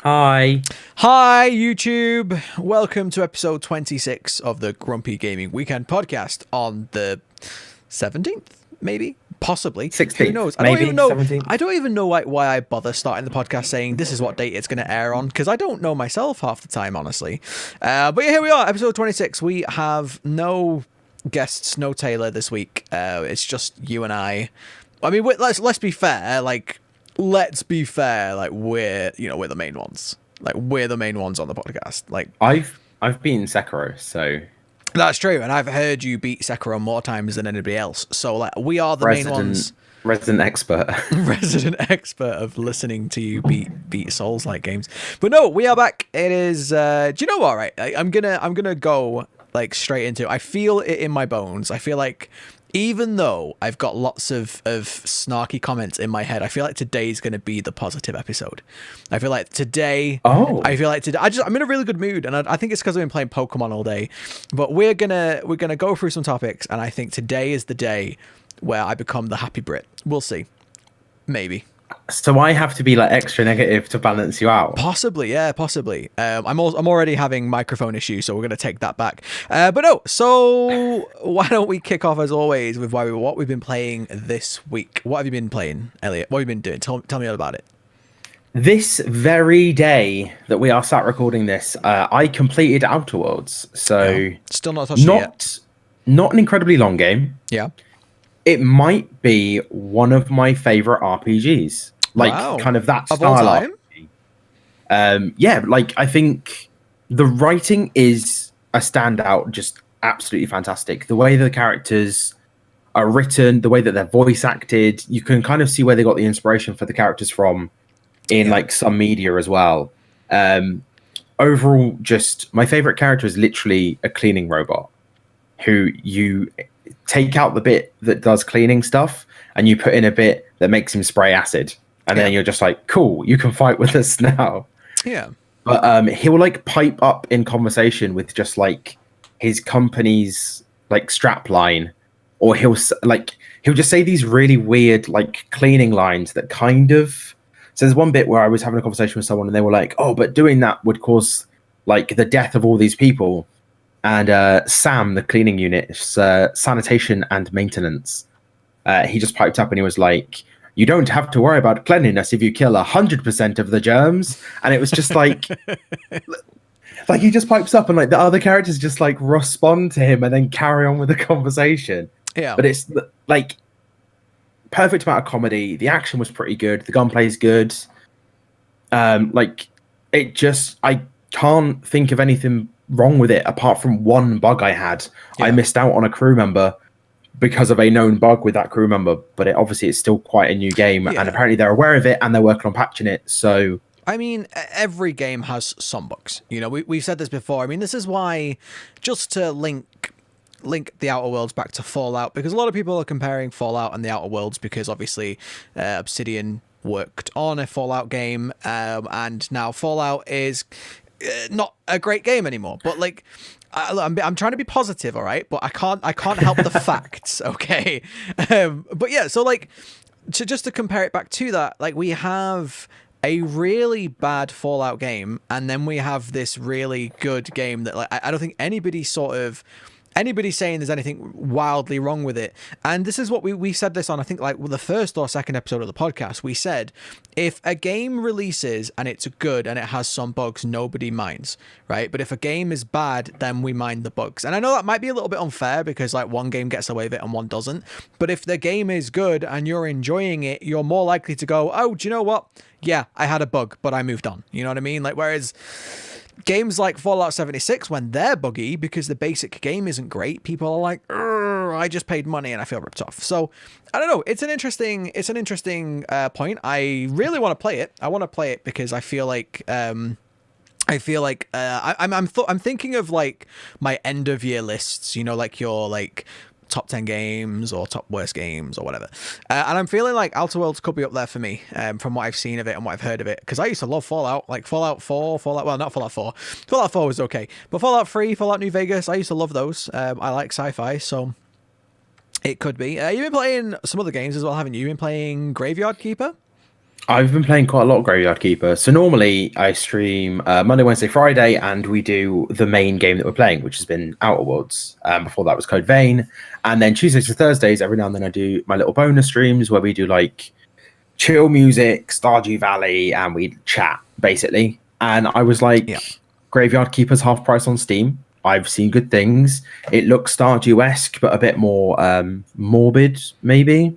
Hi. Hi, YouTube. Welcome to episode 26 of the Grumpy Gaming Weekend podcast on the 17th, maybe? Possibly. Who 16th, knows? I don't maybe even know. 17th. I don't even know why I bother starting the podcast saying this is what date it's going to air on, because I don't know myself half the time, honestly. But yeah, here we are, episode 26. We have no guests, no Taylor this week. It's just you and I. I mean, let's be fair. Let's be fair. We're the main ones. We're the main ones on the podcast. I've beaten Sekiro, so That's true, and I've heard you beat Sekiro more times than anybody else. So we are the main ones. resident expert. Resident expert of listening to you beat Souls-like games. But no, we are back. It is. Do you know what? Right, I'm gonna go straight into it. I feel it in my bones. I feel like even though I've got lots of snarky comments in my head, I feel like today's going to be the positive episode. I feel like today. Oh. I feel like today. I'm in a really good mood, and I think it's because I've been playing Pokemon all day. But we're gonna go through some topics, and I think today is the day where I become the happy Brit. We'll see. Maybe. So I have to be extra negative to balance you out. Possibly, yeah, possibly. I'm already having microphone issues, so we're gonna take that back. But no, so why don't we kick off as always with what we've been playing this week? What have you been playing, Elliot? What have you been doing? Tell me all about it. This very day that we are sat recording this, I completed Outer Worlds. So still not touched it yet. Not an incredibly long game. Yeah. It might be one of my favorite RPGs. Wow. Kind of that Of all style time? RPG. Yeah, I think the writing is a standout, just absolutely fantastic. The way the characters are written, the way that they're voice acted, you can kind of see where they got the inspiration for the characters from in some media as well. Overall, just my favorite character is literally a cleaning robot who you take out the bit that does cleaning stuff and you put in a bit that makes him spray acid, and then you're just like, cool, you can fight with us now. Yeah. But he'll pipe up in conversation with just his company's strap line, or he'll just say these really weird cleaning lines that kind of. So there's one bit where I was having a conversation with someone and they were like, oh, but doing that would cause the death of all these people. And Sam, the cleaning unit, sanitation and maintenance, he just piped up and he was like, you don't have to worry about cleanliness if you kill 100% of the germs. And it was just he just pipes up and the other characters just respond to him and then carry on with the conversation. Yeah. But it's perfect amount of comedy. The action was pretty good. The gunplay is good. It just, I can't think of anything wrong with it apart from one bug I had. I missed out on a crew member because of a known bug with that crew member, but obviously it's still quite a new game, and apparently they're aware of it and they're working on patching it. So I mean, every game has some bugs. We've said this before. I mean, this is why, just to link the Outer Worlds back to Fallout, because a lot of people are comparing Fallout and the Outer Worlds because obviously Obsidian worked on a Fallout game, and now Fallout is not a great game anymore. But I'm trying to be positive, all right? But I can't help the facts, okay? But yeah, so to compare it back to that, we have a really bad Fallout game, and then we have this really good game that I don't think anybody's saying there's anything wildly wrong with it. And this is what we said this on, I think, the first or second episode of the podcast. We said, if a game releases and it's good and it has some bugs, nobody minds, right? But if a game is bad, then we mind the bugs. And I know that might be a little bit unfair because one game gets away with it and one doesn't. But if the game is good and you're enjoying it, you're more likely to go, oh, do you know what? Yeah, I had a bug, but I moved on. You know what I mean? Whereas games like Fallout 76, when they're buggy because the basic game isn't great, people are like, I just paid money and I feel ripped off. So I don't know. It's an interesting point. I really want to play it. I want to play it because I feel like I'm thinking of my end of year lists. Your top 10 games or top worst games or whatever, and I'm feeling like Outer Worlds could be up there for me, from what I've seen of it and what I've heard of it, because I used to love Fallout, Fallout 4, not Fallout 4. Fallout 4 was okay, but Fallout 3, Fallout New Vegas, I used to love those. I like sci-fi, so it could be. You've been playing some other games as well, haven't you? You've been playing Graveyard Keeper? I've been playing quite a lot of Graveyard Keeper. So normally I stream Monday, Wednesday, Friday, and we do the main game that we're playing, which has been Outer Worlds. Before that was Code Vein. And then Tuesdays to Thursdays, every now and then I do my little bonus streams where we do like chill music, Stardew Valley, and we chat, basically. And I was like, Graveyard Keeper's half price on Steam. I've seen good things. It looks Stardew-esque, but a bit more morbid, maybe.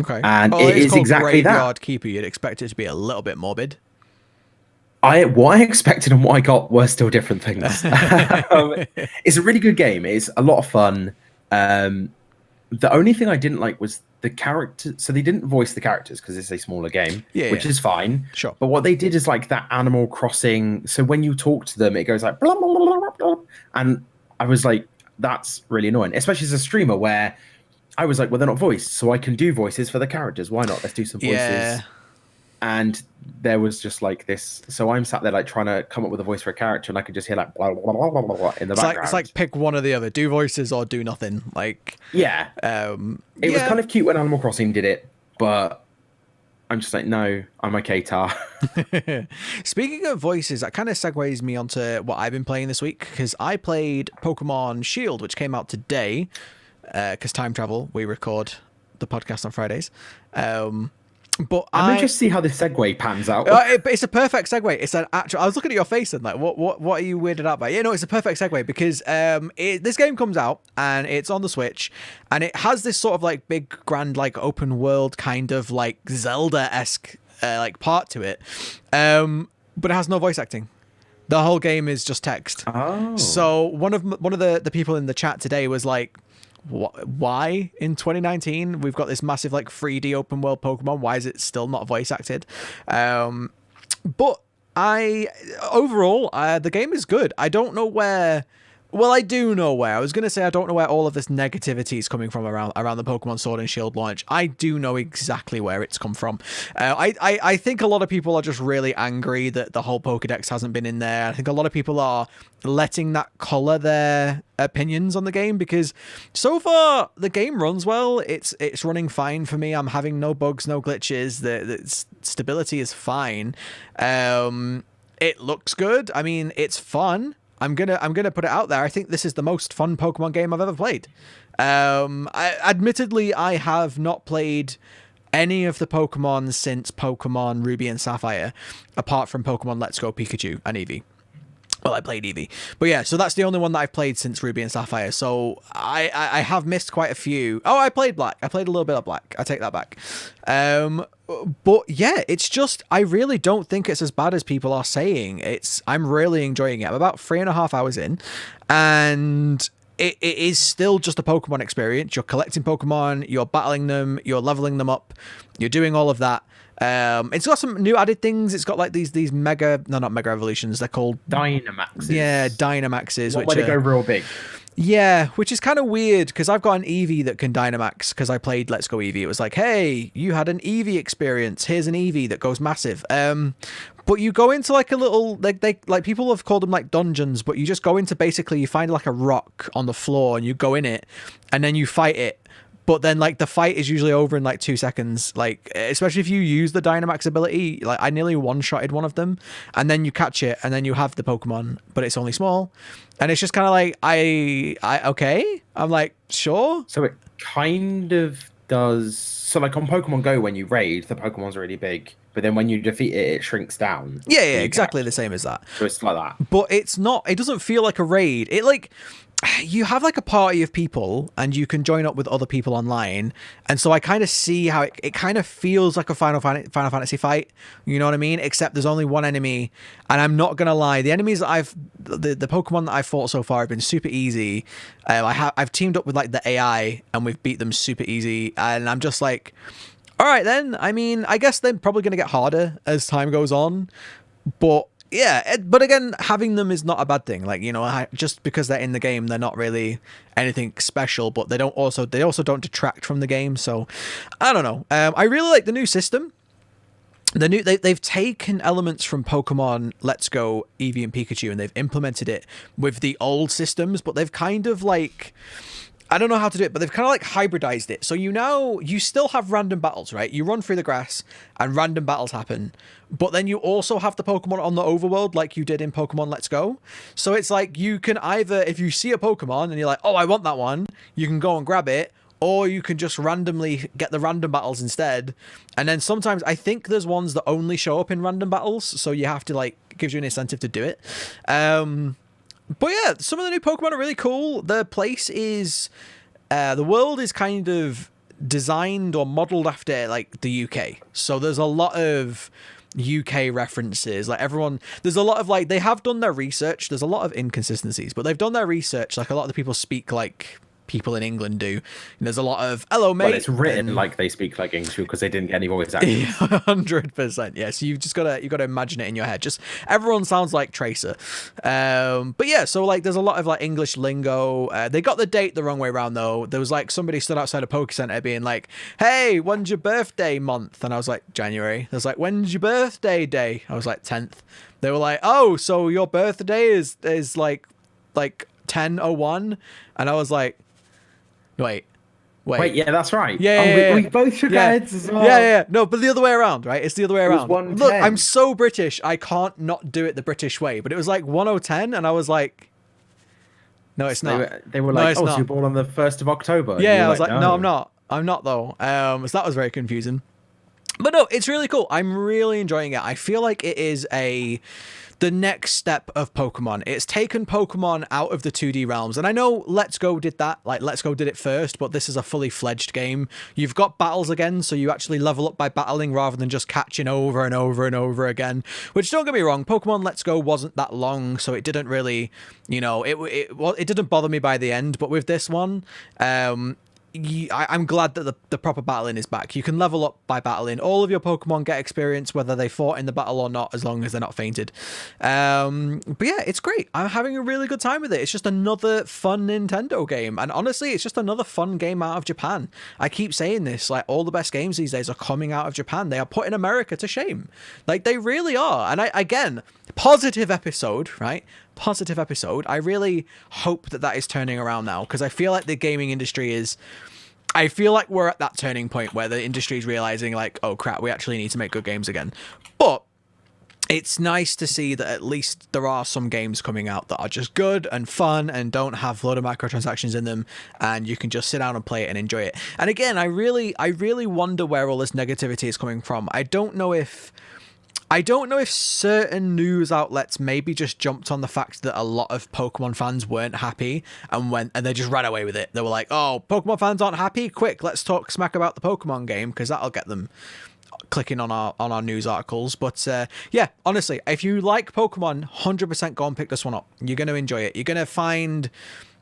Okay. And it is exactly that. Graveyard Keeper, you'd expect it to be a little bit morbid. What I expected and what I got were still different things. It's a really good game. It's a lot of fun. The only thing I didn't like was the character. So they didn't voice the characters because it's a smaller game, which is fine. Sure. But what they did is like that Animal Crossing. So when you talk to them, it goes like blah, blah, blah, blah, blah. And I was like, that's really annoying, especially as a streamer where I was like, well, they're not voiced, so I can do voices for the characters. Why not? Let's do some voices. Yeah. And there was just like this. So I'm sat there like trying to come up with a voice for a character, and I could just hear like blah, blah, blah, blah, blah, blah in the background. It's like pick one or the other. Do voices or do nothing. Like it was kind of cute when Animal Crossing did it, but I'm just like, no, I'm okay, Tar. Speaking of voices, that kind of segues me onto what I've been playing this week, because I played Pokemon Shield, which came out today. Because time travel, we record the podcast on Fridays. But I'm interested to see how this segue pans out. It's a perfect segue. It's an actual. I was looking at your face and like, what are you weirded out by? Yeah, no, it's a perfect segue because this game comes out and it's on the Switch, and it has this sort of like big, grand, like open world kind of like Zelda-esque like part to it, but it has no voice acting. The whole game is just text. Oh. So one of the people in the chat today was like, why in 2019 we've got this massive like 3D open world Pokemon? Why is it still not voice acted? But overall the game is good. I don't know where. Well, I do know where. I was going to say I don't know where all of this negativity is coming from around the Pokemon Sword and Shield launch. I do know exactly where it's come from. I think a lot of people are just really angry that the whole Pokedex hasn't been in there. I think a lot of people are letting that color their opinions on the game, because so far the game runs well. It's running fine for me. I'm having no bugs, no glitches. The stability is fine. It looks good. I mean, it's fun. I'm gonna put it out there. I think this is the most fun Pokemon game I've ever played. Admittedly, I have not played any of the Pokemon since Pokemon Ruby and Sapphire, apart from Pokemon Let's Go Pikachu and Eevee. Well, I played Eevee. But yeah, so that's the only one that I've played since Ruby and Sapphire. So I have missed quite a few. Oh, I played Black. I played a little bit of Black. I take that back. But yeah, it's just, I really don't think it's as bad as people are saying. I'm really enjoying it. I'm about 3.5 hours in, and it is still just a Pokemon experience. You're collecting Pokemon, you're battling them, you're leveling them up, you're doing all of that. It's got some new added things. It's got like these not mega evolutions. They're called Dynamaxes. Yeah, Dynamaxes. Where they go real big. Yeah, which is kind of weird because I've got an Eevee that can Dynamax because I played Let's Go Eevee. It was like, hey, you had an Eevee experience. Here's an Eevee that goes massive. But you go into like a little, like people have called them like dungeons, but you just go into, basically you find like a rock on the floor and you go in it and then you fight it. But then, like, the fight is usually over in, like, 2 seconds. Like, especially if you use the Dynamax ability. Like, I nearly one-shotted one of them. And then you catch it, and then you have the Pokemon, but it's only small. And it's just kind of like, okay? I'm like, sure? So it kind of does... So, like, on Pokemon Go, when you raid, the Pokemon's really big. But then when you defeat it, it shrinks down. Yeah, exactly the same as that. So it's like that. But it's not... It doesn't feel like a raid. It, like... You have like a party of people and you can join up with other people online, and so I kind of see how it kind of feels like a Final Fantasy fight, you know what I mean, except there's only one enemy. And I'm not gonna lie, the enemies that the Pokemon that I've fought so far have been super easy. I've teamed up with like the AI and we've beat them super easy, and I'm just like, all right then. I mean, I guess they're probably gonna get harder as time goes on, but yeah, but again, having them is not a bad thing. Like, you know, just because they're in the game, they're not really anything special, but they also don't detract from the game. So I don't know. I really like the new system. They've taken elements from Pokemon Let's Go Eevee and Pikachu and they've implemented it with the old systems, but they've kind of like, I don't know how to do it, but they've kind of like hybridized it. So you still have random battles, right? You run through the grass and random battles happen, but then you also have the Pokemon on the overworld like you did in Pokemon Let's Go. So it's like you can either, if you see a Pokemon and you're like, oh, I want that one, you can go and grab it, or you can just randomly get the random battles instead. And then sometimes I think there's ones that only show up in random battles, so you have to like, it gives you an incentive to do it. But yeah, some of the new Pokemon are really cool. The place is, the world is kind of designed or modeled after like the UK. So there's a lot of UK references. Like there's a lot of like, they have done their research. There's a lot of inconsistencies, but they've done their research. Like a lot of the people speak like people in England do. And there's a lot of hello mate. Well, it's written like they speak like English because they didn't get any voice actors. 100%. Yeah, so you've got to imagine it in your head. Just everyone sounds like Tracer. But yeah, so like there's a lot of like English lingo. They got the date the wrong way around though. There was like somebody stood outside a Poke Center being like, "Hey, when's your birthday month?" And I was like, "January." There's like, "When's your birthday day?" I was like, "10th." They were like, "Oh, so your birthday is like 10:01?" And I was like, Wait, yeah, that's right. Yeah, we both shook our heads as well. Yeah. No, but the other way around, right? It's the other way around. Look, 1:10. I'm so British, I can't not do it the British way. But it was like 10:10, and I was like, no, it's not. They were like, so you're born on the 1st of October. Yeah, I was like, no, I'm not. I'm not though. So that was very confusing. But no, it's really cool. I'm really enjoying it. I feel like it is the next step of Pokemon. It's taken Pokemon out of the 2D realms. And I know Let's Go did that. Like, Let's Go did it first, but this is a fully fledged game. You've got battles again, so you actually level up by battling rather than just catching over and over and over again. Which, don't get me wrong, Pokemon Let's Go wasn't that long, so it didn't really, it didn't bother me by the end. But with this one, I'm glad that the proper battling is back. You can level up by battling. All of your Pokemon get experience whether they fought in the battle or not, as long as they're not fainted. But yeah, it's great. I'm having a really good time with it. It's just another fun Nintendo game. And honestly, it's just another fun game out of Japan. I keep saying this, like all the best games these days are coming out of Japan. They are putting America to shame. Like they really are. And again, positive episode, right? Positive episode. I really hope that is turning around now, because I feel like the gaming industry I feel like we're at that turning point where the industry is realizing like, oh crap, we actually need to make good games again. But it's nice to see that at least there are some games coming out that are just good and fun and don't have a load of microtransactions in them, and you can just sit down and play it and enjoy it. And again, I really wonder where all this negativity is coming from. I don't know if certain news outlets maybe just jumped on the fact that a lot of Pokemon fans weren't happy and they just ran away with it. They were like, oh, Pokemon fans aren't happy? Quick, let's talk smack about the Pokemon game, because that'll get them clicking on our news articles. But yeah, honestly, if you like Pokemon, 100% go and pick this one up. You're going to enjoy it. You're going to find...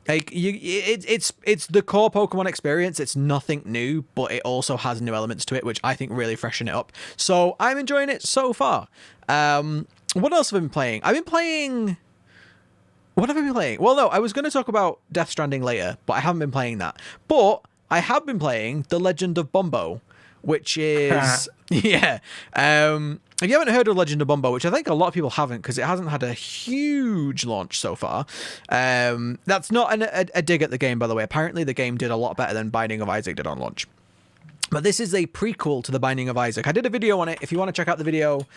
Like it's the core Pokemon experience. It's nothing new, but it also has new elements to it, which I think really freshen it up. So I'm enjoying it so far. What else have I been playing? What have I been playing? Well, no, I was going to talk about Death Stranding later, but I haven't been playing that. But I have been playing The Legend of Bombo, which is yeah. If you haven't heard of Legend of Bombo, which I think a lot of people haven't because it hasn't had a huge launch so far, that's not a dig at the game, by the way. Apparently the game did a lot better than Binding of Isaac did on launch. But this is a prequel to The Binding of Isaac. I did a video on it. If you want to check out the video,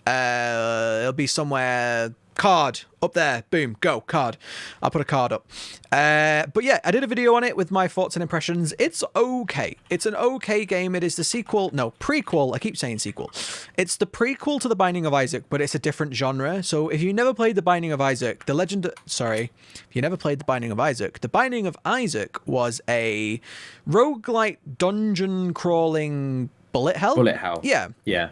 it'll be somewhere... Card up there, boom, go card. I'll put a card up. But yeah, I did a video on it with my thoughts and impressions. It's okay. It's an okay game. It is the prequel. I keep saying sequel. It's the prequel to The Binding of Isaac, but it's a different genre. So if you never played The Binding of Isaac, if you never played The Binding of Isaac, The Binding of Isaac was a roguelike dungeon crawling bullet hell. Yeah.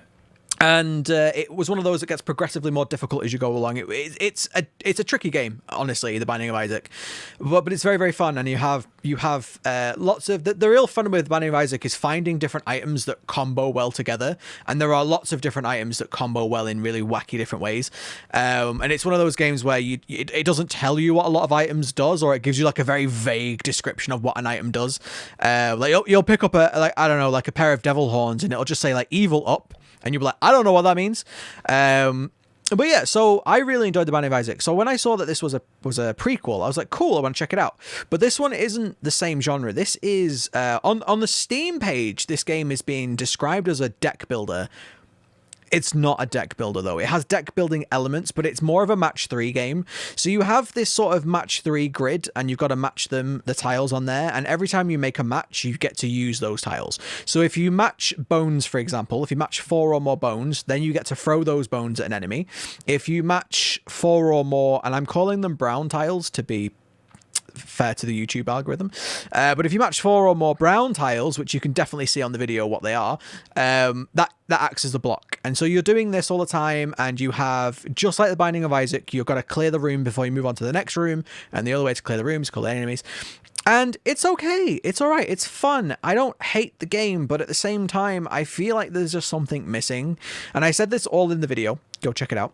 And it was one of those that gets progressively more difficult as you go along. It's a tricky game, honestly, The Binding of Isaac, but it's very, very fun. And you have lots of the real fun with Binding of Isaac is finding different items that combo well together. And there are lots of different items that combo well in really wacky different ways. And it's one of those games where it doesn't tell you what a lot of items does, or it gives you like a very vague description of what an item does. Like you'll pick up a pair of devil horns, and it'll just say like evil up. And you'll be like, I don't know what that means. And But yeah, so I really enjoyed The Binding of Isaac. So when I saw that this was a prequel, I was like, cool, I want to check it out. But this one isn't the same genre. This is on the Steam page. This game is being described as a deck builder. It's not a deck builder, though. It has deck building elements, but it's more of a match 3 game. So you have this sort of match 3 grid, and you've got to match the tiles on there. And every time you make a match, you get to use those tiles. So if you match bones, for example, if you match 4 or more bones, then you get to throw those bones at an enemy. If you match 4 or more, and I'm calling them brown tiles to be fair to the YouTube algorithm, but if you match 4 or more brown tiles, which you can definitely see on the video what they are, that acts as a block. And so you're doing this all the time, and you have, just like The Binding of Isaac, you've got to clear the room before you move on to the next room, and the other way to clear the room is called enemies. And it's okay, it's all right, it's fun. I don't hate the game, but at the same time, I feel like there's just something missing. And I said this all in the video, go check it out.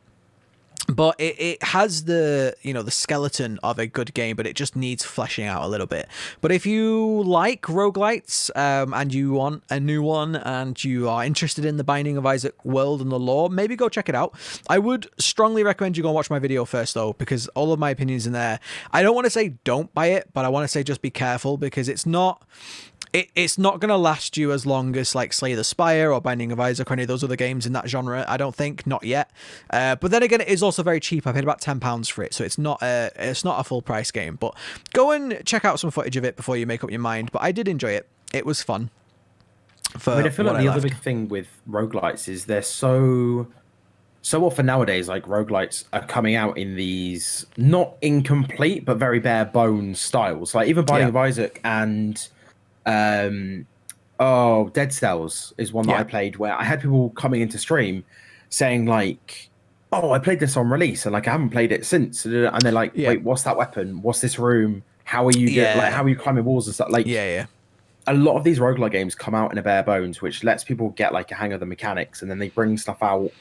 But it has the, you know, the skeleton of a good game, but it just needs fleshing out a little bit. But if you like roguelites, and you want a new one, and you are interested in the Binding of Isaac world and the lore, maybe go check it out. I would strongly recommend you go and watch my video first, though, because all of my opinions in there. I don't want to say don't buy it, but I want to say just be careful, because it's not going to last you as long as like Slay the Spire or Binding of Isaac or any of those other games in that genre. I don't think, not yet. But then again, it is also very cheap. I paid about £10 for it, so it's not a full price game. But go and check out some footage of it before you make up your mind. But I did enjoy it. It was fun. I feel like the other big thing with roguelites is they're so often nowadays, like roguelites are coming out in these not incomplete but very bare bones styles. Like even Binding of Isaac and Dead Cells is one that I played, where I had people coming into stream saying like, oh, I played this on release and like I haven't played it since, and they're like, wait, what's that weapon, what's this room, how are you like, how are you climbing walls and stuff, like a lot of these roguelike games come out in a bare bones, which lets people get like a hang of the mechanics, and then they bring stuff out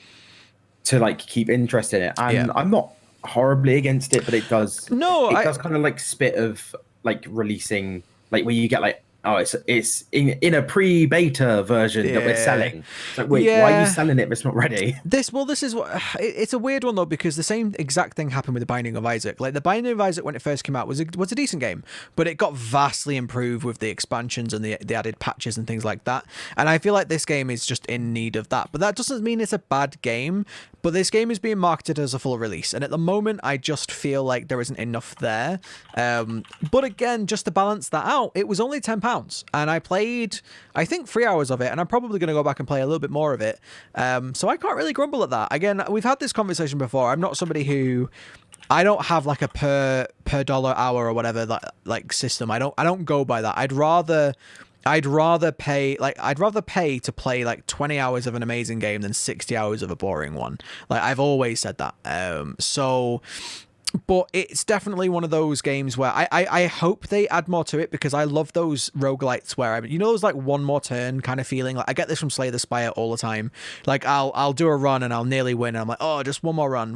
to like keep interest in it. And I'm not horribly against it, but it does does kind of like spit of like releasing, like where you get like, oh, it's in a pre-beta version that we're selling. It's like, wait, why are you selling it if it's not ready? This is what it's a weird one though, because the same exact thing happened with The Binding of Isaac. Like The Binding of Isaac, when it first came out, was a decent game, but it got vastly improved with the expansions and the added patches and things like that. And I feel like this game is just in need of that. But that doesn't mean it's a bad game. But this game is being marketed as a full release, and at the moment, I just feel like there isn't enough there. But again, just to balance that out, it was only £10, and I played, I think, 3 hours of it, and I'm probably going to go back and play a little bit more of it. So I can't really grumble at that. Again, we've had this conversation before. I'm not somebody who, I don't have like a per dollar hour or whatever that like system. I don't go by that. I'd rather pay to play like 20 hours of an amazing game than 60 hours of a boring one. Like I've always said that. But it's definitely one of those games where I hope they add more to it, because I love those roguelites where those like one more turn kind of feeling. Like I get this from Slay the Spire all the time. Like I'll do a run and I'll nearly win, and I'm like, oh, just one more run.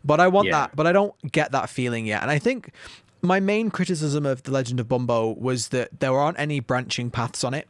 But I want that, but I don't get that feeling yet. And I think my main criticism of The Legend of Bumbo was that there aren't any branching paths on it.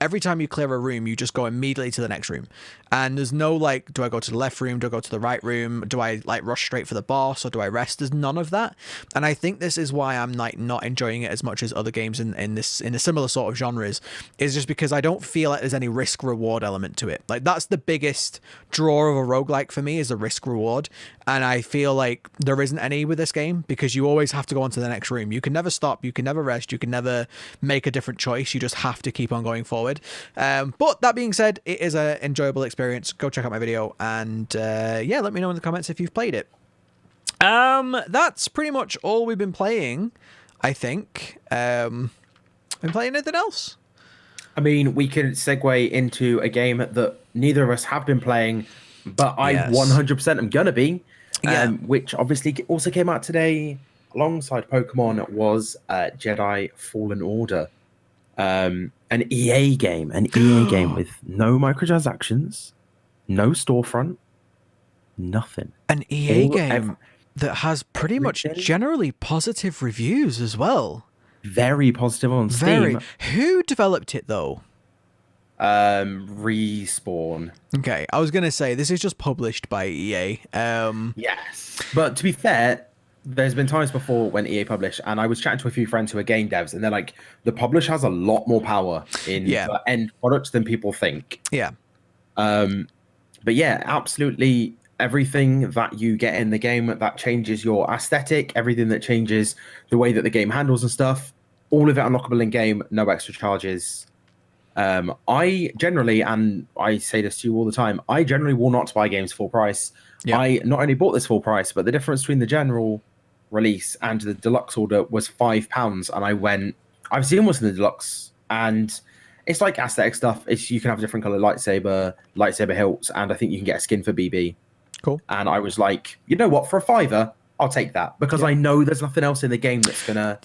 Every time you clear a room, you just go immediately to the next room. And there's no like, do I go to the left room? Do I go to the right room? Do I like rush straight for the boss, or do I rest? There's none of that. And I think this is why I'm like not enjoying it as much as other games in a similar sort of genres, is just because I don't feel like there's any risk reward element to it. Like that's the biggest draw of a roguelike for me, is a risk reward. And I feel like there isn't any with this game, because you always have to go on to the next room. You can never stop, you can never rest, you can never make a different choice. You just have to keep on going forward. But that being said, it is an enjoyable experience. Go check out my video, and let me know in the comments if you've played it. That's pretty much all we've been playing, I think. Been playing anything else? I mean, we can segue into a game that neither of us have been playing, but I 100% am gonna be, which obviously also came out today alongside Pokemon, was Jedi Fallen Order. An EA game with no microtransactions, no storefront, nothing. An EA game that has pretty much generally positive reviews as well. Very positive on Steam. Who developed it though? Respawn. Okay, I was gonna say this is just published by EA. Yes. But to be fair, there's been times before when EA publish, and I was chatting to a few friends who are game devs, and they're like, the publisher has a lot more power in Yeah. the end product than people think. Yeah. But yeah, absolutely everything that you get in the game that changes your aesthetic, everything that changes the way that the game handles and stuff, all of it unlockable in game, no extra charges. I generally, and I say this to you all the time, I generally will not buy games full price. Yeah. I not only bought this full price, but the difference between the general release and the deluxe order was £5. And I went, I've seen what's in the deluxe, and it's like aesthetic stuff. It's you can have a different color lightsaber hilts, and I think you can get a skin for BB. Cool. And I was like, you know what, for a £5, I'll take that, because I know there's nothing else in the game that's gonna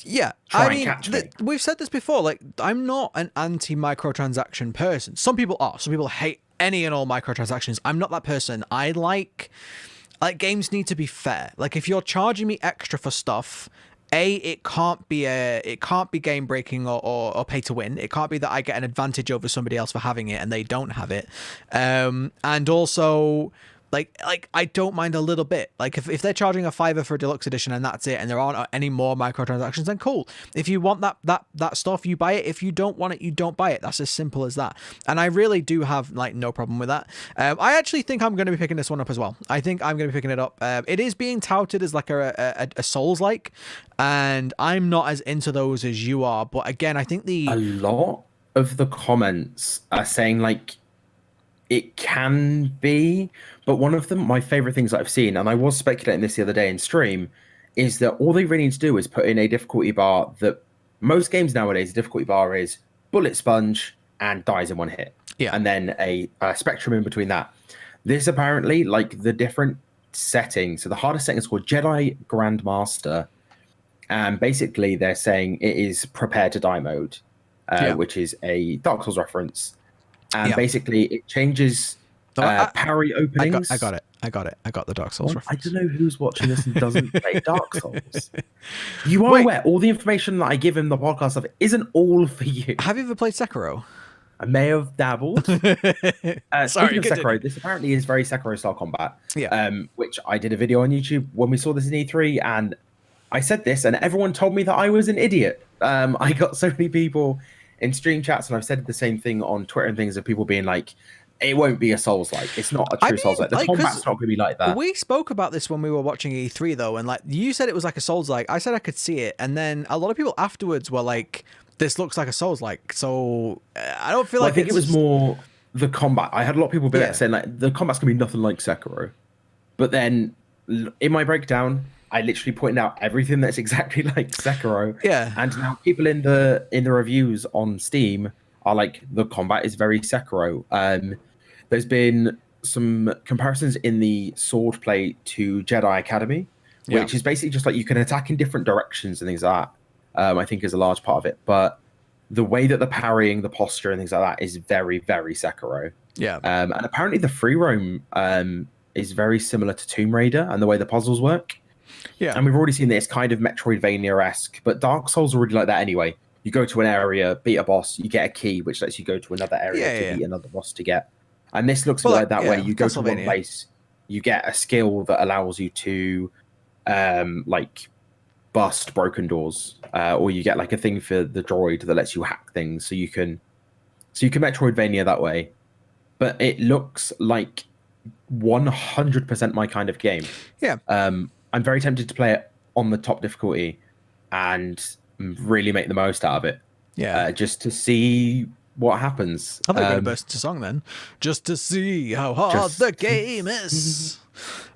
try and catch me. We've said this before, like, I'm not an anti-microtransaction person. Some people are. Some people hate any and all microtransactions. I'm not that person. I like games need to be fair. Like, if you're charging me extra for stuff, it can't be game breaking or pay to win. It can't be that I get an advantage over somebody else for having it and they don't have it. And also, like I don't mind a little bit. Like, if they're charging a £5 for a deluxe edition and that's it, and there aren't any more microtransactions, then cool. If you want that stuff, you buy it. If you don't want it, you don't buy it. That's as simple as that. And I really do have like no problem with that. I actually think I'm going to be picking this one up as well. I think I'm going to be picking it up. It is being touted as like a Souls-like, and I'm not as into those as you are. But again, I think a lot of the comments are saying like it can be, but one of them, my favorite things that I've seen, and I was speculating this the other day in stream, is that all they really need to do is put in a difficulty bar that most games nowadays, the difficulty bar is bullet sponge and dies in one hit. Yeah. And then a spectrum in between that. This apparently, like the different settings, so the hardest setting is called Jedi Grandmaster, and basically they're saying it is prepare to die mode, which is a Dark Souls reference. And basically, it changes parry openings. I got it. I got the Dark Souls reference. I don't know who's watching this and doesn't play Dark Souls. You are aware all the information that I give in the podcast of isn't all for you. Have you ever played Sekiro? I may have dabbled. Sorry, speaking of Sekiro, this apparently is very Sekiro-style combat. Yeah. Which I did a video on YouTube when we saw this in E3, and I said this, and everyone told me that I was an idiot. I got so many people in stream chats, and I've said the same thing on Twitter and things, of people being like, it won't be a Souls-like. It's not a true Souls-like. The combat's not going to be like that. We spoke about this when we were watching E3, though, and like you said it was like a Souls-like. I said I could see it, and then a lot of people afterwards were like, this looks like a Souls-like. So I don't feel like I think it was more the combat. I had a lot of people be saying like, the combat's going to be nothing like Sekiro. But then in my breakdown, I literally pointed out everything that's exactly like Sekiro. Yeah. And now people in the reviews on Steam are like, the combat is very Sekiro. There's been some comparisons in the sword play to Jedi Academy, which is basically just like you can attack in different directions and things like that. I think is a large part of it. But the way that the parrying, the posture and things like that is very, very Sekiro. Yeah. And apparently the free roam is very similar to Tomb Raider and the way the puzzles work. Yeah. And we've already seen this kind of Metroidvania-esque, but Dark Souls are already like that anyway. You go to an area, beat a boss, you get a key, which lets you go to another area to beat another boss to get. And this looks like that way. You go to one place, you get a skill that allows you to like bust broken doors, or you get like a thing for the droid that lets you hack things, so you can Metroidvania that way. But it looks like 100% my kind of game. Yeah. I'm very tempted to play it on the top difficulty and really make the most out of it. Yeah. Just to see what happens. I thought you were going to burst into song then. Just to see how hard the game is.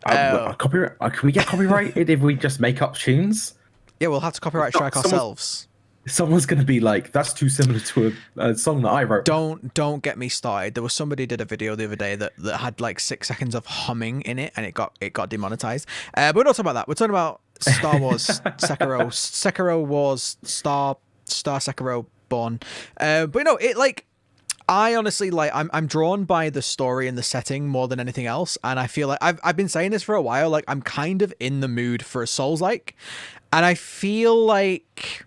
Copyright? Can we get copyrighted if we just make up tunes? Yeah, we'll have to copyright strike ourselves. Someone's going to be like, that's too similar to a song that I wrote. Don't get me started. There was somebody did a video the other day that had like 6 seconds of humming in it, and it got demonetized. But we're not talking about that. We're talking about Star Wars Sekiro. Sekiro Wars Star Sekiro Born. But you know, it like, I honestly like, I'm drawn by the story and the setting more than anything else, and I feel like I've been saying this for a while. Like, I'm kind of in the mood for a Souls-like, and I feel like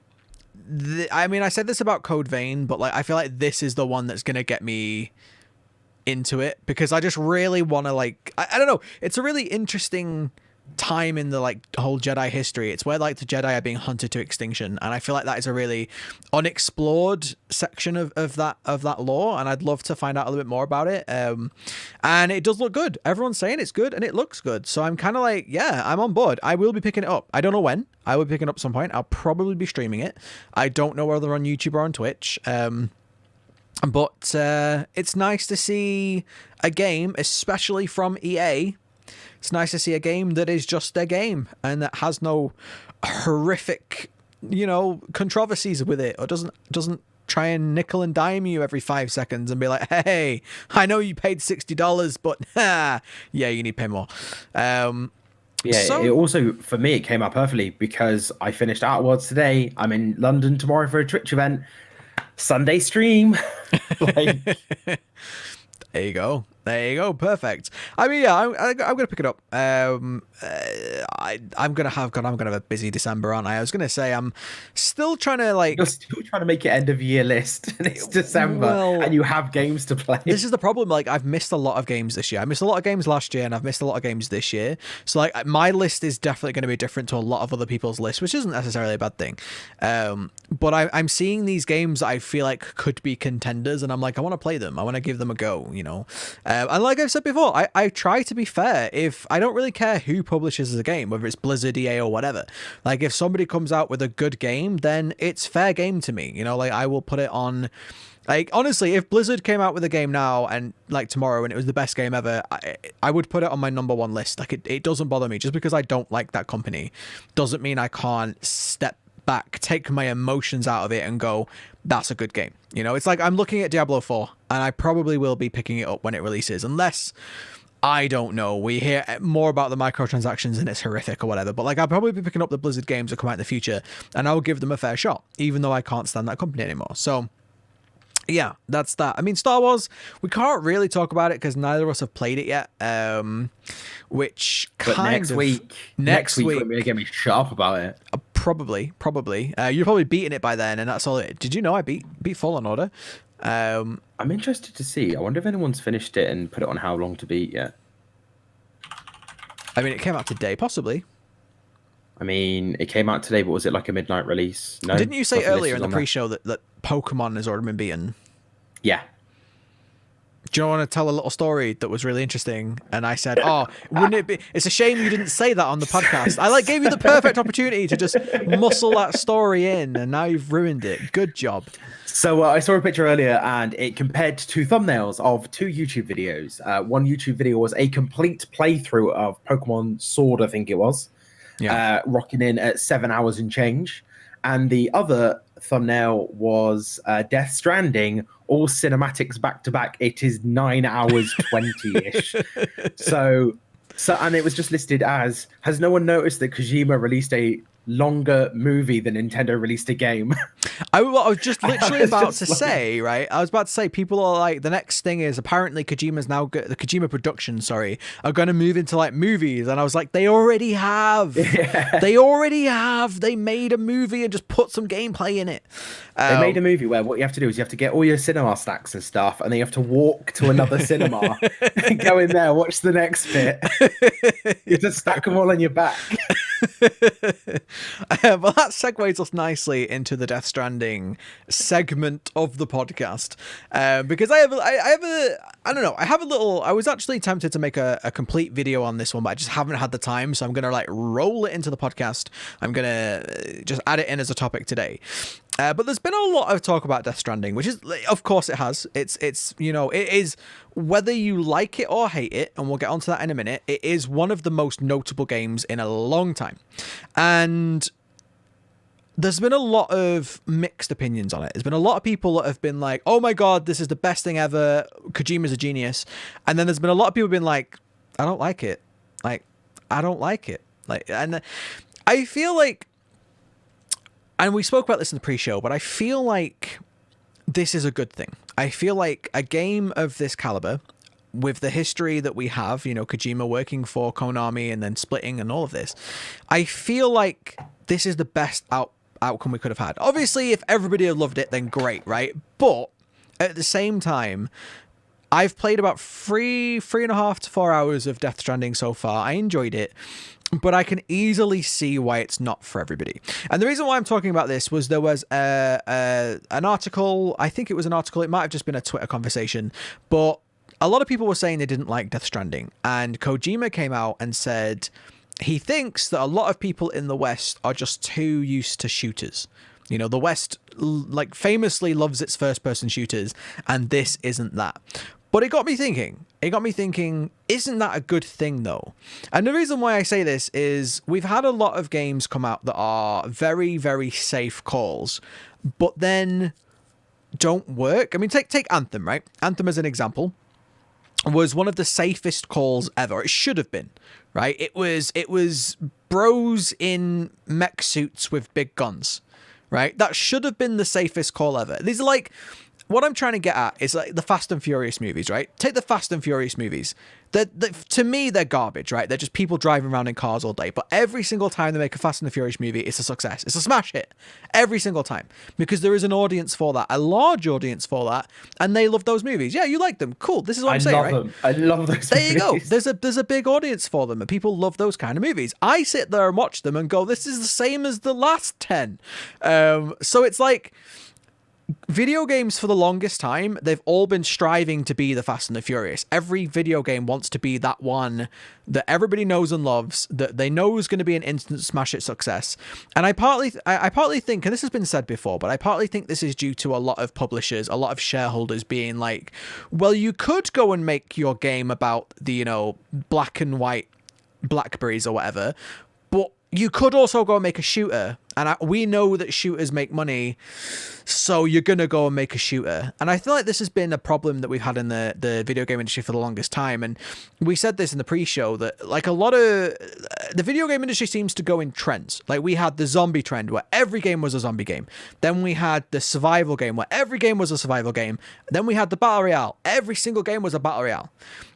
I mean, I said this about Code Vein, but like I feel like this is the one that's gonna get me into it, because I just really want to, like, I don't know, it's a really interesting time in the like whole Jedi history. It's where like the Jedi are being hunted to extinction, and I feel like that is a really unexplored section of that lore, and I'd love to find out a little bit more about it. And it does look good. Everyone's saying it's good and it looks good, so I'm kind of like, yeah, I'm on board. I will be picking it up. I don't know when. I will be picking it up at some point. I'll probably be streaming it. I don't know whether on YouTube or on Twitch. But it's nice to see a game, especially from EA. It's nice to see a game that is just a game and that has no horrific, controversies with it, or doesn't try and nickel and dime you every 5 seconds and be like, hey, I know you paid $60, but yeah, you need to pay more. It also, for me, it came out perfectly because I finished Outwards today. I'm in London tomorrow for a Twitch event. Sunday stream. There you go. Perfect. I mean, yeah, I'm gonna pick it up. I'm gonna have a busy December, aren't I? I was gonna say I'm still trying to You're still trying to make your end of year list, and it's December, and you have games to play. This is the problem. Like, I've missed a lot of games this year. I missed a lot of games last year, and I've missed a lot of games this year. So like, my list is definitely going to be different to a lot of other people's lists, which isn't necessarily a bad thing. But I'm seeing these games that I feel like could be contenders, and I'm like, I want to play them. I want to give them a go. And like I've said before, I try to be fair. If I don't really care who publishes the game, whether it's Blizzard, EA, or whatever. Like, if somebody comes out with a good game, then it's fair game to me. Like, I will put it on. Like, honestly, if Blizzard came out with a game now and like tomorrow and it was the best game ever, I would put it on my number one list. Like, it doesn't bother me. Just because I don't like that company doesn't mean I can't step back, take my emotions out of it and go, that's a good game. It's like I'm looking at Diablo 4 and I probably will be picking it up when it releases, unless, I don't know, we hear more about the microtransactions and it's horrific or whatever. But like, I'll probably be picking up the Blizzard games that come out in the future and I'll give them a fair shot, even though I can't stand that company anymore. So yeah, that's that. I mean, Star Wars, we can't really talk about it because neither of us have played it yet. Which but next week we're going to get me sharp about it. Probably. You're probably beating it by then, and that's all it. Did you know I beat Fallen Order? I'm interested to see. I wonder if anyone's finished it and put it on how long to beat yet. I mean, it came out today, possibly. I mean, it came out today, but was it like a midnight release? No. Didn't you say earlier in the pre-show that Pokemon has already been beaten? Yeah. Do you want to tell a little story that was really interesting? And I said, oh, wouldn't it be... It's a shame you didn't say that on the podcast. I gave you the perfect opportunity to just muscle that story in, and now you've ruined it. Good job. So I saw a picture earlier, and it compared two thumbnails of two YouTube videos. One YouTube video was a complete playthrough of Pokemon Sword, I think it was. Yeah. Rocking in at 7 hours and change. And the other thumbnail was Death Stranding, all cinematics back to back. It is 9 hours 20-ish. So and it was just listed as, has no one noticed that Kojima released a longer movie than Nintendo released a game? I was just literally about to say, right? I was about to say, people are like, the next thing is apparently Kojima's now, the Kojima Productions, are going to move into like movies. And I was like, they already have. Yeah. They made a movie and just put some gameplay in it. They made a movie where what you have to do is you have to get all your cinema stacks and stuff, and then you have to walk to another cinema and go in there, watch the next bit. You just stack them all on your back. Well, that segues us nicely into the Death Stranding segment of the podcast, because I was actually tempted to make a complete video on this one, but I just haven't had the time, so I'm gonna like roll it into the podcast. I'm gonna just add it in as a topic today. But there's been a lot of talk about Death Stranding, which is, of course it has. It is, whether you like it or hate it, and we'll get onto that in a minute, it is one of the most notable games in a long time. And there's been a lot of mixed opinions on it. There's been a lot of people that have been like, oh my God, this is the best thing ever. Kojima's a genius. And then there's been a lot of people being like, I don't like it. And I feel like, and we spoke about this in the pre-show, but I feel like this is a good thing. I feel like a game of this caliber, with the history that we have, Kojima working for Konami and then splitting and all of this, I feel like this is the best outcome we could have had. Obviously, if everybody had loved it, then great, right? But at the same time, I've played about 3.5 to 4 hours of Death Stranding so far. I enjoyed it, but I can easily see why it's not for everybody. And the reason why I'm talking about this was there was an article, I think it was an article, it might have just been a Twitter conversation, but a lot of people were saying they didn't like Death Stranding. And Kojima came out and said he thinks that a lot of people in the West are just too used to shooters. You know, the West, like, famously loves its first-person shooters, and this isn't that. But it got me thinking, isn't that a good thing, though? And the reason why I say this is we've had a lot of games come out that are very, very safe calls, but then don't work. I mean, take Anthem, right? Anthem as an example was one of the safest calls ever. It should have been, right? It was bros in mech suits with big guns, right? That should have been the safest call ever. These are like... What I'm trying to get at is like the Fast and Furious movies, right? Take the Fast and Furious movies. To me, they're garbage, right? They're just people driving around in cars all day. But every single time they make a Fast and the Furious movie, it's a success. It's a smash hit. Every single time. Because there is an audience for that. A large audience for that. And they love those movies. Yeah, you like them. Cool. This is what I'm saying, right? I love those there movies. You go. There's a big audience for them. And people love those kind of movies. I sit there and watch them and go, this is the same as the last 10. So it's like... Video games for the longest time, they've all been striving to be the Fast and the Furious. Every video game wants to be that one that everybody knows and loves, that they know is going to be an instant smash hit success. And I partly think, and this has been said before, but I partly think this is due to a lot of publishers, a lot of shareholders being like, well, you could go and make your game about the, you know, black and white Blackberries or whatever, but you could also go and make a shooter. And we know that shooters make money, so you're going to go and make a shooter. And I feel like this has been a problem that we've had in the video game industry for the longest time. And we said this in the pre-show that like a lot of the video game industry seems to go in trends. Like we had the zombie trend where every game was a zombie game. Then we had the survival game where every game was a survival game. Then we had the battle royale. Every single game was a battle royale.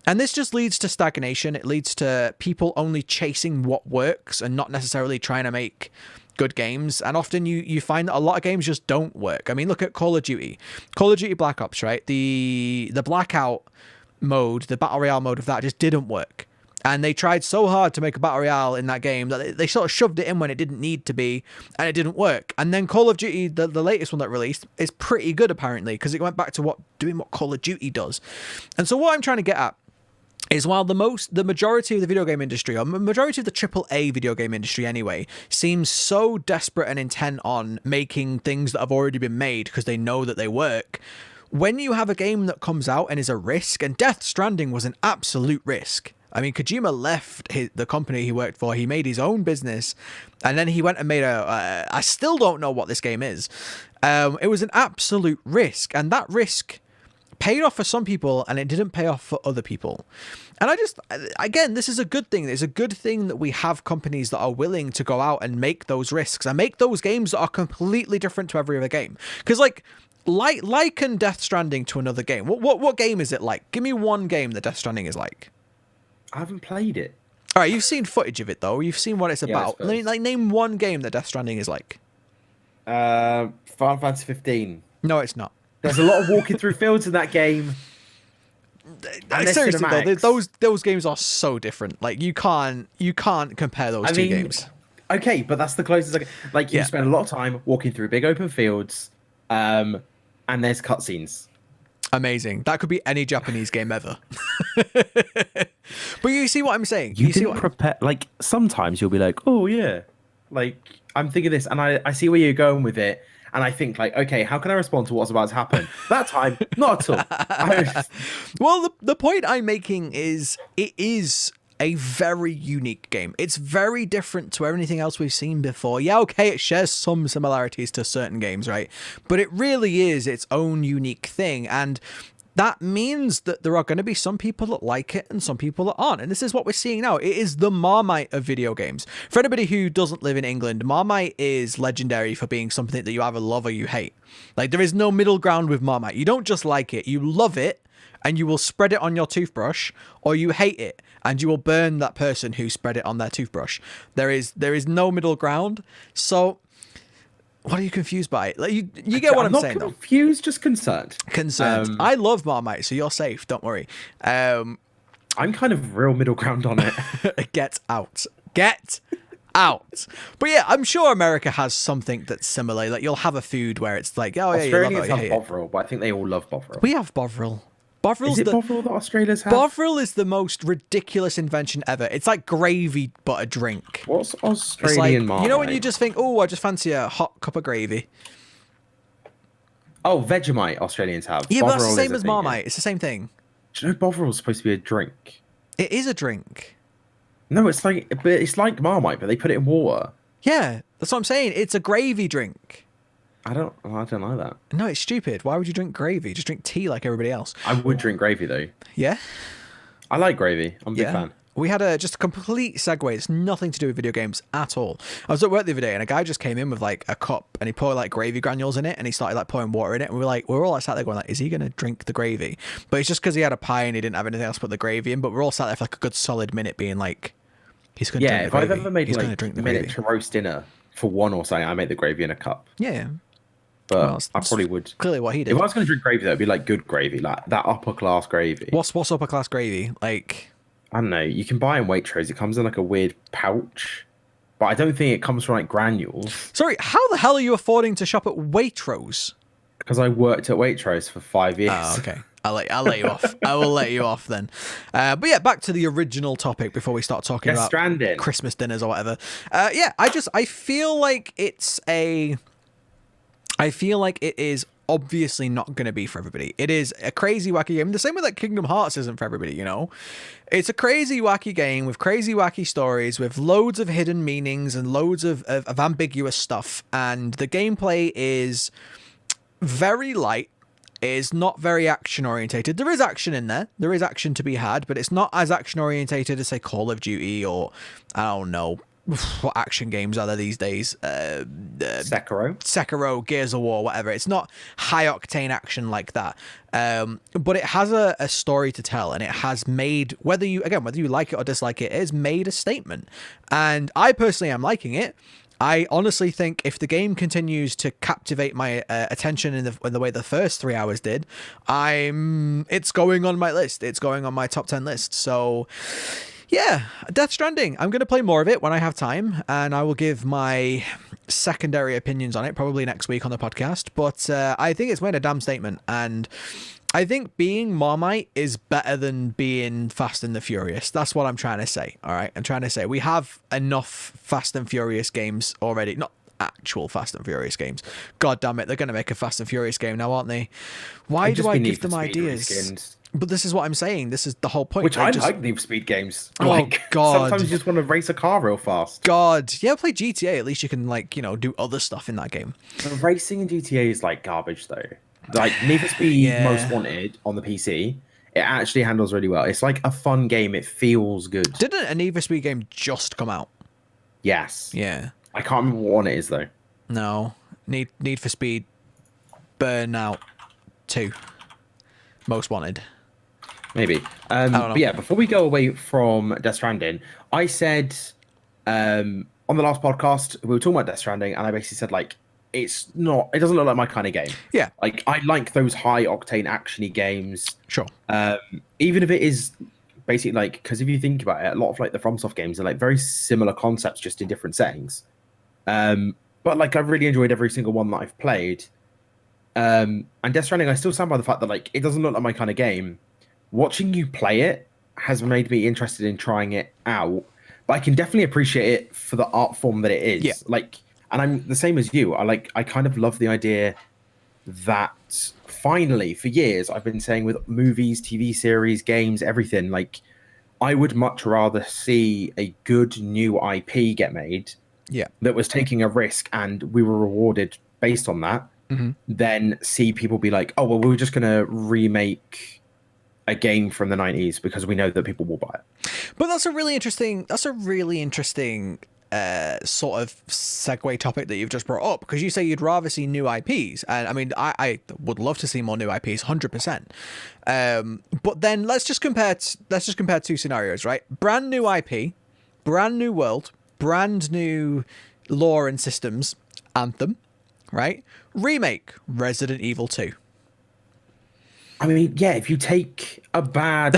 And this just leads to stagnation. It leads to people only chasing what works and not necessarily trying to make good games. And often you find that a lot of games just don't work. I mean, look at Call of Duty Black Ops, right? The blackout mode, the battle royale mode of that just didn't work. And they tried so hard to make a battle royale in that game that they sort of shoved it in when it didn't need to be, and it didn't work. And then Call of Duty, the latest one that released, is pretty good apparently, because it went back to doing what Call of Duty does. And so what I'm trying to get at is while the majority of the video game industry, or majority of the AAA video game industry anyway, seems so desperate and intent on making things that have already been made because they know that they work, when you have a game that comes out and is a risk, and Death Stranding was an absolute risk. I mean, Kojima left the company he worked for, he made his own business, and then he went and made I still don't know what this game is. It was an absolute risk, and that risk paid off for some people and it didn't pay off for other people. And again, this is a good thing. It's a good thing that we have companies that are willing to go out and make those risks and make those games that are completely different to every other game. Because liken Death Stranding to another game. What game is it like? Give me one game that Death Stranding is like. I haven't played it. All right, you've seen footage of it though. You've seen what it's about. Like, name one game that Death Stranding is like. Final Fantasy 15. No, it's not. There's a lot of walking through fields in that game. Seriously though, those games are so different. Like you can't compare those two games. Okay, but that's the closest. You spend a lot of time walking through big open fields, and there's cutscenes. Amazing. That could be any Japanese game ever. But you see what I'm saying? You didn't prepare. Like sometimes you'll be like, oh yeah, like I'm thinking this, and I see where you're going with it. And I think, like, okay, how can I respond to what's about to happen? That time, not at all. Well, the point I'm making is it is a very unique game. It's very different to anything else we've seen before. Yeah, okay, it shares some similarities to certain games, right? But it really is its own unique thing. And that means that there are going to be some people that like it and some people that aren't. And this is what we're seeing now. It is the Marmite of video games. For anybody who doesn't live in England, Marmite is legendary for being something that you either love or you hate. Like, there is no middle ground with Marmite. You don't just like it. You love it and you will spread it on your toothbrush, or you hate it and you will burn that person who spread it on their toothbrush. There is no middle ground. So What are you confused by? Like you get what I'm saying, not confused, just concerned. Concerned. I love Marmite, so you're safe. Don't worry. I'm kind of real middle ground on it. Get out. Get out. But yeah, I'm sure America has something that's similar. Like you'll have a food where it's like, oh yeah, you love Australians it, have Bovril, but I think they all love Bovril. We have Bovril. Is it Bovril that Australians have? Bovril is the most ridiculous invention ever. It's like gravy but a drink. What's Australian Marmite? You know when you just think, oh, I just fancy a hot cup of gravy. Oh, Vegemite Australians have. Yeah, but that's the same as Marmite. It's the same thing. Do you know Bovril's supposed to be a drink? It is a drink. No, it's like Marmite, but they put it in water. Yeah, that's what I'm saying. It's a gravy drink. I don't know that. No, it's stupid. Why would you drink gravy? Just drink tea like everybody else. I would drink gravy though. Yeah? I like gravy. I'm a big fan. We had just a complete segue. It's nothing to do with video games at all. I was at work the other day and a guy just came in with like a cup and he poured like gravy granules in it and he started like pouring water in it. And we're all like sat there going like, is he going to drink the gravy? But it's just because he had a pie and he didn't have anything else to put the gravy in. But we're all sat there for like a good solid minute being like, he's going to drink the gravy. If I've ever made like a minute to roast dinner for one or something, I make the gravy in a cup. Yeah. But I probably would. Clearly what he did. If I was going to drink gravy, that would be like good gravy, like that upper class gravy. What's upper class gravy? Like, I don't know. You can buy in Waitrose. It comes in like a weird pouch, but I don't think it comes from like granules. Sorry, how the hell are you affording to shop at Waitrose? Because I worked at Waitrose for 5 years. Oh, okay. I'll let you off. I will let you off then. But yeah, back to the original topic before we start talking about Stranding. Christmas dinners or whatever. Yeah, I feel like it is obviously not going to be for everybody. It is a crazy, wacky game. The same way that Kingdom Hearts isn't for everybody, you know? It's a crazy, wacky game with crazy, wacky stories, with loads of hidden meanings and loads of ambiguous stuff. And the gameplay is very light. Is not very action orientated. There is action in there. There is action to be had, but it's not as action orientated as say Call of Duty or I don't know what action games are there these days. Sekiro, Gears of War, whatever. It's not high octane action like that. But it has a story to tell, and it has made whether you like it or dislike it, it has made a statement. And I personally am liking it. I honestly think if the game continues to captivate my attention in the way the first 3 hours did, it's going on my list. It's going on my top 10 list. So, yeah, Death Stranding. I'm going to play more of it when I have time, and I will give my secondary opinions on it probably next week on the podcast. But I think it's made a damn statement, and I think being Marmite is better than being Fast and the Furious. That's what I'm trying to say, all right? I'm trying to say we have enough Fast and Furious games already. Not actual Fast and Furious games. God damn it, they're going to make a Fast and Furious game now, aren't they? Why do I give them ideas? But this is what I'm saying. This is the whole point. Which I like Need for Speed games. Oh, like, God. Sometimes you just want to race a car real fast. God. Yeah, play GTA. At least you can, like, you know, do other stuff in that game. But racing in GTA is, like, garbage, though. Like, Need for Speed Most Wanted on the PC, it actually handles really well. It's like a fun game. It feels good. Didn't a Need for Speed game just come out? Yes. Yeah. I can't remember what one it is, though. No. Need for Speed Burnout 2. Most Wanted. Maybe. But yeah, before we go away from Death Stranding, I said on the last podcast, we were talking about Death Stranding, and I basically said, like, it doesn't look like my kind of game. Yeah. Like, I like those high octane actiony games. Sure. Even if it is basically like, because if you think about it, a lot of like the FromSoft games are like very similar concepts, just in different settings. But like, I've really enjoyed every single one that I've played. And Death Stranding, I still stand by the fact that like, it doesn't look like my kind of game. Watching you play it has made me interested in trying it out, but I can definitely appreciate it for the art form that it is. Yeah. Like, and I'm the same as you. I kind of love the idea that finally, for years, I've been saying with movies, TV series, games, everything, like, I would much rather see a good new IP get made that was taking a risk and we were rewarded based on that, than see people be like, oh, well, we were just going to remake a game from the 90s because we know that people will buy it. But that's a really interesting sort of segue topic that you've just brought up, because you say you'd rather see new IPs, and I mean, I would love to see more new IPs, 100%. But then let's just compare two scenarios, right? Brand new IP, brand new world, brand new lore and systems, Anthem, right? Remake Resident Evil 2. I mean, yeah, if you take a bad,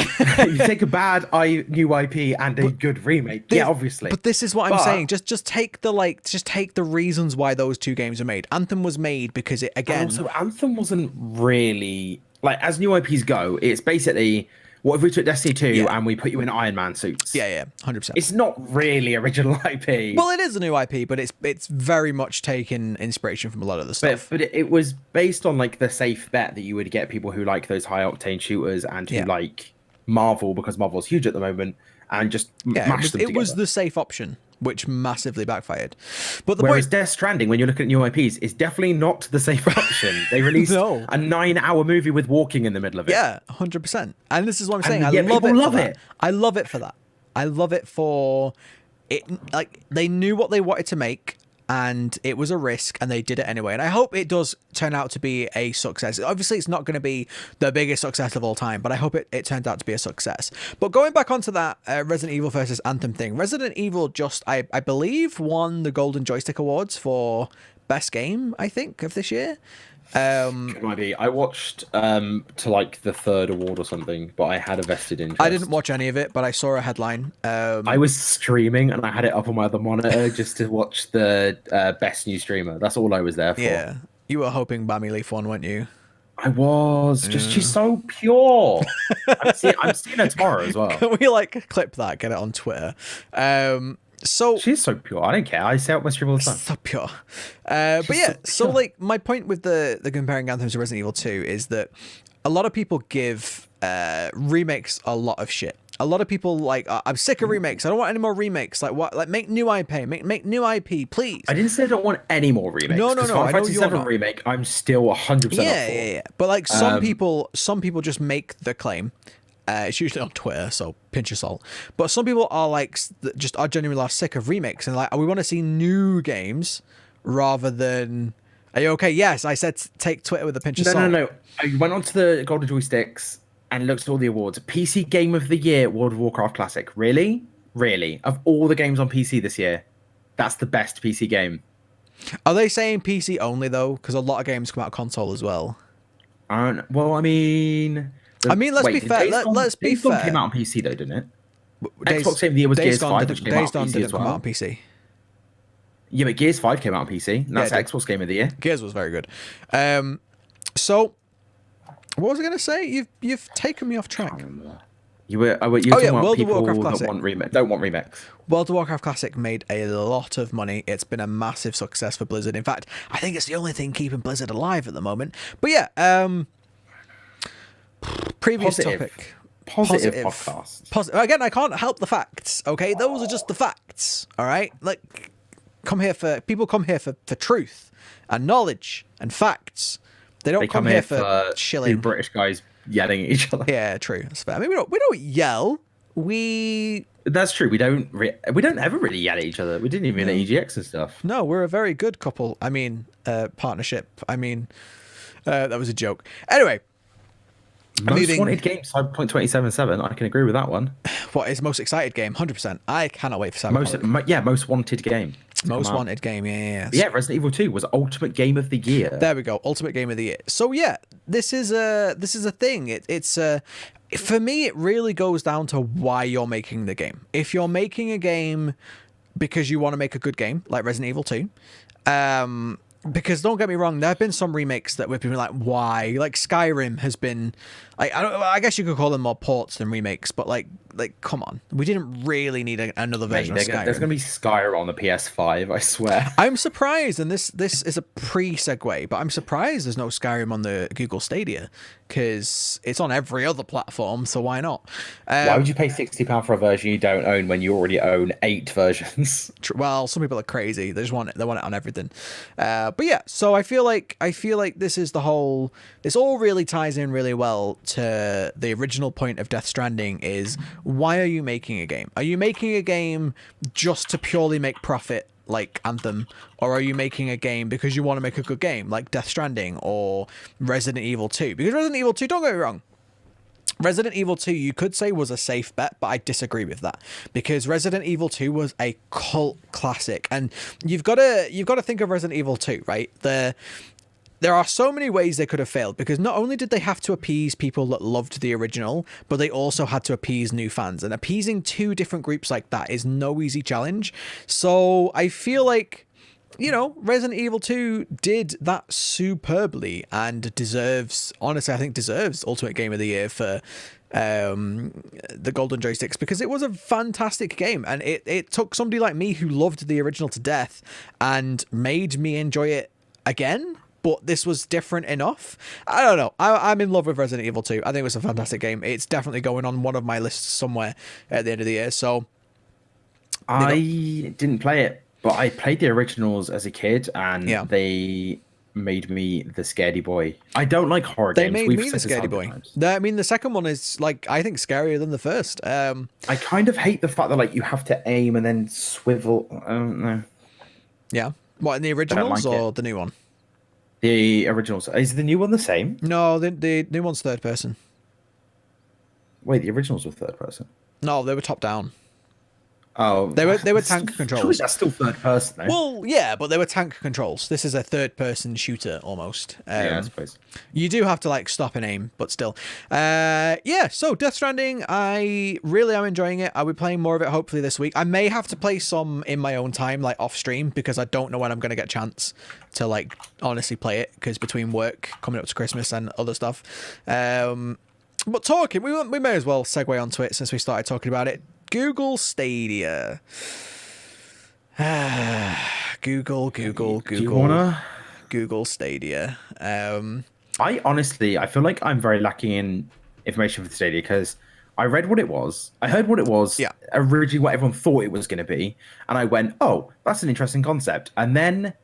new IP and a good remake, yeah, obviously. But this is what I'm saying. Just take the reasons why those two games are made. Anthem was made because it again. Also, Anthem wasn't really like, as new IPs go. It's basically, what if we took Destiny 2 and we put you in Iron Man suits? Yeah, 100%. It's not really original IP. Well, it is a new IP, but it's very much taken inspiration from a lot of the stuff. But it was based on like the safe bet that you would get people who like those high octane shooters and who like Marvel, because Marvel's huge at the moment, and just mash them together. It was the safe option, which massively backfired. But whereas Death Stranding, when you're looking at new IPs, is definitely not the safe option. They released a 9-hour movie with walking in the middle of it. Yeah, 100%. And this is what I'm saying. I love it. I love it for that. I love it for it. Like, they knew what they wanted to make, and it was a risk, and they did it anyway. And I hope it does turn out to be a success. Obviously, it's not going to be the biggest success of all time, but I hope it turns out to be a success. But going back onto that Resident Evil versus Anthem thing, Resident Evil just, I believe, won the Golden Joystick Awards for Best Game, I think, of this year. It might be. I watched to like the third award or something, but I had a vested interest. I didn't watch any of it, but I saw a headline. I was streaming and I had it up on my other monitor just to watch the best new streamer. That's all I was there for. Yeah, you were hoping Bammy Leaf won, weren't you? I was. Just she's so pure. I'm seeing her tomorrow as well. Can we like clip that? Get it on Twitter. So she's so pure. I don't care. I say out my stream all the time. So pure. But yeah, so like my point with the comparing Anthem to Resident Evil 2 is that a lot of people give remakes a lot of shit. A lot of people like, I'm sick of remakes. I don't want any more remakes. Like what? Like make new IP. Make new IP, please. I didn't say I don't want any more remakes. No. Final Fantasy VII remake, I'm still 100% Yeah. But like some people just make the claim. It's usually on Twitter, so pinch your salt. But some people are like, are genuinely sick of remakes and like, we want to see new games rather than. Are you okay? Yes, I said take Twitter with a pinch of salt. No. I went onto the Golden Joysticks and looked at all the awards. PC Game of the Year, World of Warcraft Classic. Really? Of all the games on PC this year, that's the best PC game. Are they saying PC only though? Because a lot of games come out console as well. Well, I mean. Let's be fair. Let's be fair. Days Gone came out on PC though, didn't it? Xbox Game of the Year was Gears 5, which came out on PC as well. Come out on PC. Yeah, but Gears 5 came out on PC. And that's Xbox Game of the Year. Gears was very good. So, what was I going to say? You've taken me off track. You were talking about World people of Warcraft Classic. Don't want remakes. World of Warcraft Classic made a lot of money. It's been a massive success for Blizzard. In fact, I think it's the only thing keeping Blizzard alive at the moment. But yeah, previous topic. Positive podcast. Again, I can't help the facts. Okay, those are just the facts. All right, like people come here for truth and knowledge and facts. They don't come here for chilling. Two British guys yelling at each other. Yeah, true. That's fair. I mean, we don't yell. That's true. We don't ever really yell at each other. We didn't even at EGX and stuff. No, we're a very good couple. I mean, partnership. I mean, that was a joke. Anyway. Most wanted game, Cyberpunk 2077. I can agree with that one. What is most excited game? 100%. I cannot wait for Cyberpunk. Most wanted game. Most wanted game, yeah. Yeah, Resident Evil 2 was Ultimate Game of the Year. There we go, Ultimate Game of the Year. So yeah, this is a thing. It's for me, it really goes down to why you're making the game. If you're making a game because you want to make a good game, like Resident Evil 2, because don't get me wrong, there have been some remakes that we've been like, why? Like Skyrim has been, like, I guess you could call them more ports than remakes, but like come on, we didn't really need another version of Skyrim. There's gonna be Skyrim on the PS5, I swear. I'm surprised, and this is a pre-segue, but I'm surprised there's no Skyrim on the Google Stadia because it's on every other platform, so why not? Why would you pay £60 for a version you don't own when you already own 8 versions? Well, some people are crazy. They just want it. They want it on everything. But yeah, so I feel like this is the whole. This all really ties in really well to the original point of Death Stranding. Is why are you making a game? Are you making a game just to purely make profit, like Anthem, or are you making a game because you want to make a good game, like Death Stranding or Resident Evil 2? Because Resident Evil 2, don't get me wrong, Resident Evil 2, you could say, was a safe bet, but I disagree with that, because Resident Evil 2 was a cult classic, and you've got to think of Resident Evil 2, right? There are so many ways they could have failed, because not only did they have to appease people that loved the original, but they also had to appease new fans, and appeasing two different groups like that is no easy challenge. So I feel like, you know, Resident Evil 2 did that superbly and deserves, honestly, I think deserves Ultimate Game of the Year for the Golden Joysticks, because it was a fantastic game, and it took somebody like me who loved the original to death and made me enjoy it again. But this was different enough. I don't know. I'm in love with Resident Evil 2. I think it was a fantastic game. It's definitely going on one of my lists somewhere at the end of the year. So I didn't play it, but I played the originals as a kid, and they made me the scaredy boy. I don't like horror games. They made me the scaredy boy. I mean, the second one is, like, I think scarier than the first. I kind of hate the fact that, like, you have to aim and then swivel. I don't know. Yeah. What, in the originals or the new one? The originals. Is the new one the same? No, the new one's third person. Wait, the originals were third person? No, they were top down. Oh, they were tank controls. Surely that's still third person, though. Well, yeah, but they were tank controls. This is a third-person shooter almost. Yeah, I suppose. You do have to, like, stop and aim, but still. Yeah. So Death Stranding, I really am enjoying it. I'll be playing more of it hopefully this week. I may have to play some in my own time, like off stream, because I don't know when I'm going to get a chance to, like, honestly play it, because between work coming up to Christmas and other stuff. But talking, we may as well segue onto it since we started talking about it. Google Stadia. Google Stadia. I feel like I'm very lacking in information for the Stadia, because I read what it was. I heard what it was. Yeah. Originally what everyone thought it was going to be. And I went, oh, that's an interesting concept. And then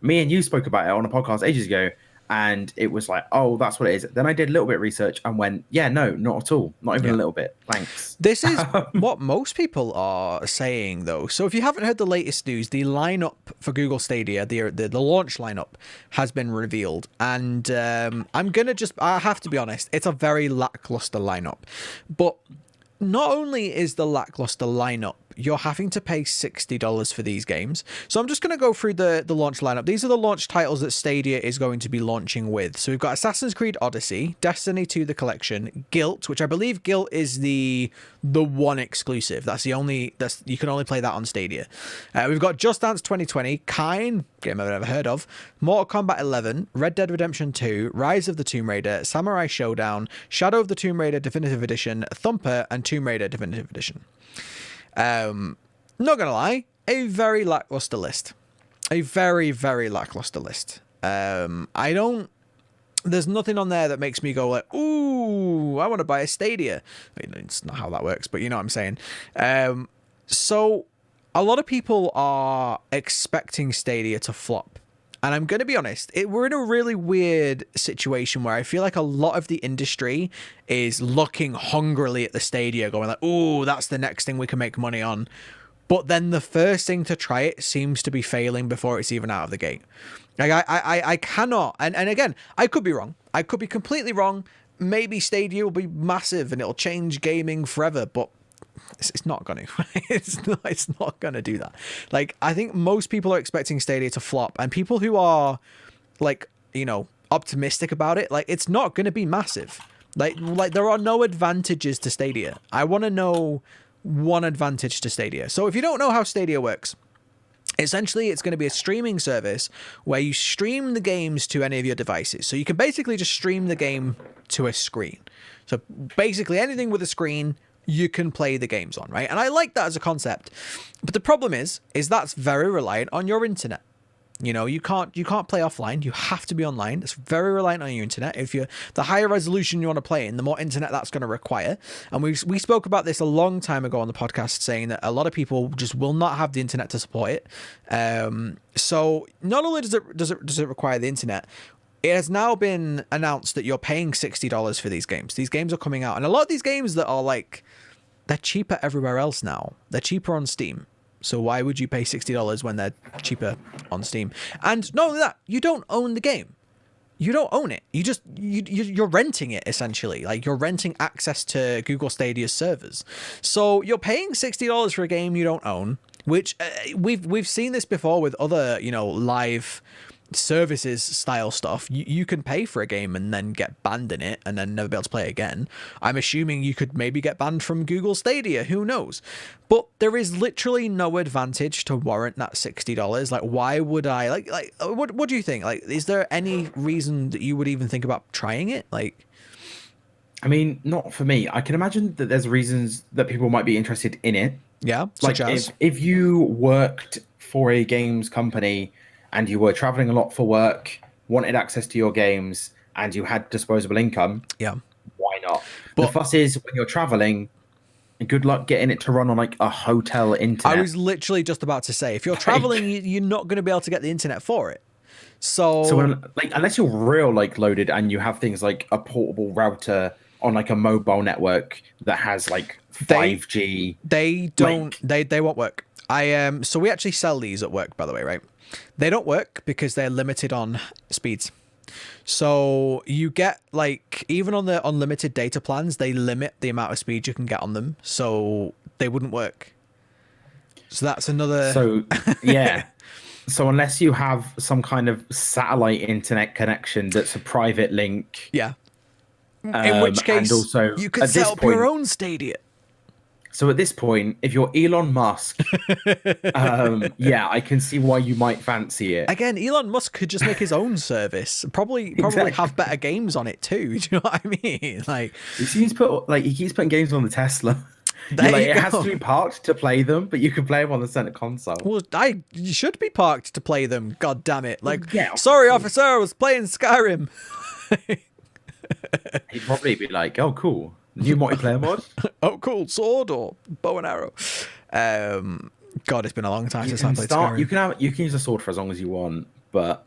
me and you spoke about it on a podcast ages ago. And it was like, oh, that's what it is. Then I did a little bit of research and went, yeah, no, not at all. Not even a little bit. Thanks. This is what most people are saying, though. So if you haven't heard the latest news, the lineup for Google Stadia, the launch lineup, has been revealed. And I have to be honest, it's a very lackluster lineup. But not only is the lackluster lineup, you're having to pay $60 for these games. So I'm just going to go through the launch lineup. These are the launch titles that Stadia is going to be launching with. So we've got Assassin's Creed Odyssey, Destiny 2 The Collection, Guilt, which I believe Guilt is the one exclusive. You can only play that on Stadia. We've got Just Dance 2020, Kine, game I've never heard of, Mortal Kombat 11, Red Dead Redemption 2, Rise of the Tomb Raider, Samurai Showdown, Shadow of the Tomb Raider Definitive Edition, Thumper, and Tomb Raider Definitive Edition. Not gonna lie, a very lackluster list. A very, very lackluster list. There's nothing on there that makes me go like, ooh, I want to buy a Stadia. I mean, it's not how that works, but you know what I'm saying. So a lot of people are expecting Stadia to flop. And I'm going to be honest, we're in a really weird situation where I feel like a lot of the industry is looking hungrily at the Stadia, going like, ooh, that's the next thing we can make money on. But then the first thing to try it seems to be failing before it's even out of the gate. Like I cannot, and again, I could be wrong. I could be completely wrong. Maybe Stadia will be massive and it'll change gaming forever, but it's not going to. It's not going to do that. Like, I think most people are expecting Stadia to flop, and people who are, like, you know, optimistic about it, like, it's not going to be massive. Like there are no advantages to Stadia. I want to know one advantage to Stadia. So if you don't know how Stadia works, essentially it's going to be a streaming service where you stream the games to any of your devices. So you can basically just stream the game to a screen. So basically anything with a screen, you can play the games on, right? And I like that as a concept. But the problem is that's very reliant on your internet. You know, you can't play offline. You have to be online. It's very reliant on your internet. The higher resolution you want to play in, the more internet that's going to require. And we spoke about this a long time ago on the podcast, saying that a lot of people just will not have the internet to support it. So not only does it require the internet, it has now been announced that you're paying $60 for these games. These games are coming out, and a lot of these games that are like, they're cheaper everywhere else now. They're cheaper on Steam. So why would you pay $60 when they're cheaper on Steam? And not only that, you don't own the game. you don't own it. You're renting it essentially. Like you're renting access to Google Stadia's servers. So you're paying $60 for a game you don't own, which we've seen this before with other, live services style stuff. You can pay for a game and then get banned in it and then never be able to play it again. I'm assuming you could maybe get banned from Google Stadia, who knows? But there is literally no advantage to warrant that $60. Like, why would I what do you think? Like, is there any reason that you would even think about trying it? Like, I mean, not for me. I can imagine that there's reasons that people might be interested in it. yeah, Like such as if you worked for a games company and you were traveling a lot for work, wanted access to your games, and you had disposable income, yeah. why not? But the fuss is when you're traveling, good luck getting it to run on like a hotel internet. I was literally just about to say, if you're traveling, you're not going to be able to get the internet for it. So when, like, unless you're real like loaded and you have things like a portable router on like a mobile network that has like 5G, they don't, they won't work. So we actually sell these at work, by the way, right? They don't work because they're limited on speeds. So you get like, even on the unlimited data plans, they limit the amount of speed you can get on them. So they wouldn't work. So that's another. So yeah. So unless you have some kind of satellite internet connection that's a private link. Yeah. In which case, and also, you could set up your own Stadia. So at this point, if you're Elon Musk, yeah, I can see why you might fancy it. Again, Elon Musk could just make his own service. Probably Exactly. have better games on it too. Do you know what I mean? Like, he keeps putting games on the Tesla. There you it go. has to be parked to play them, but you can play them on the center console. well, you should be parked to play them. God damn it! Like, Yeah, sorry, officer, I was playing Skyrim. He'd probably be like, "Oh, cool, new multiplayer mod." Oh, cool, sword or bow and arrow. God, it's been a long time since I played Skyrim. You can use a sword for as long as you want, but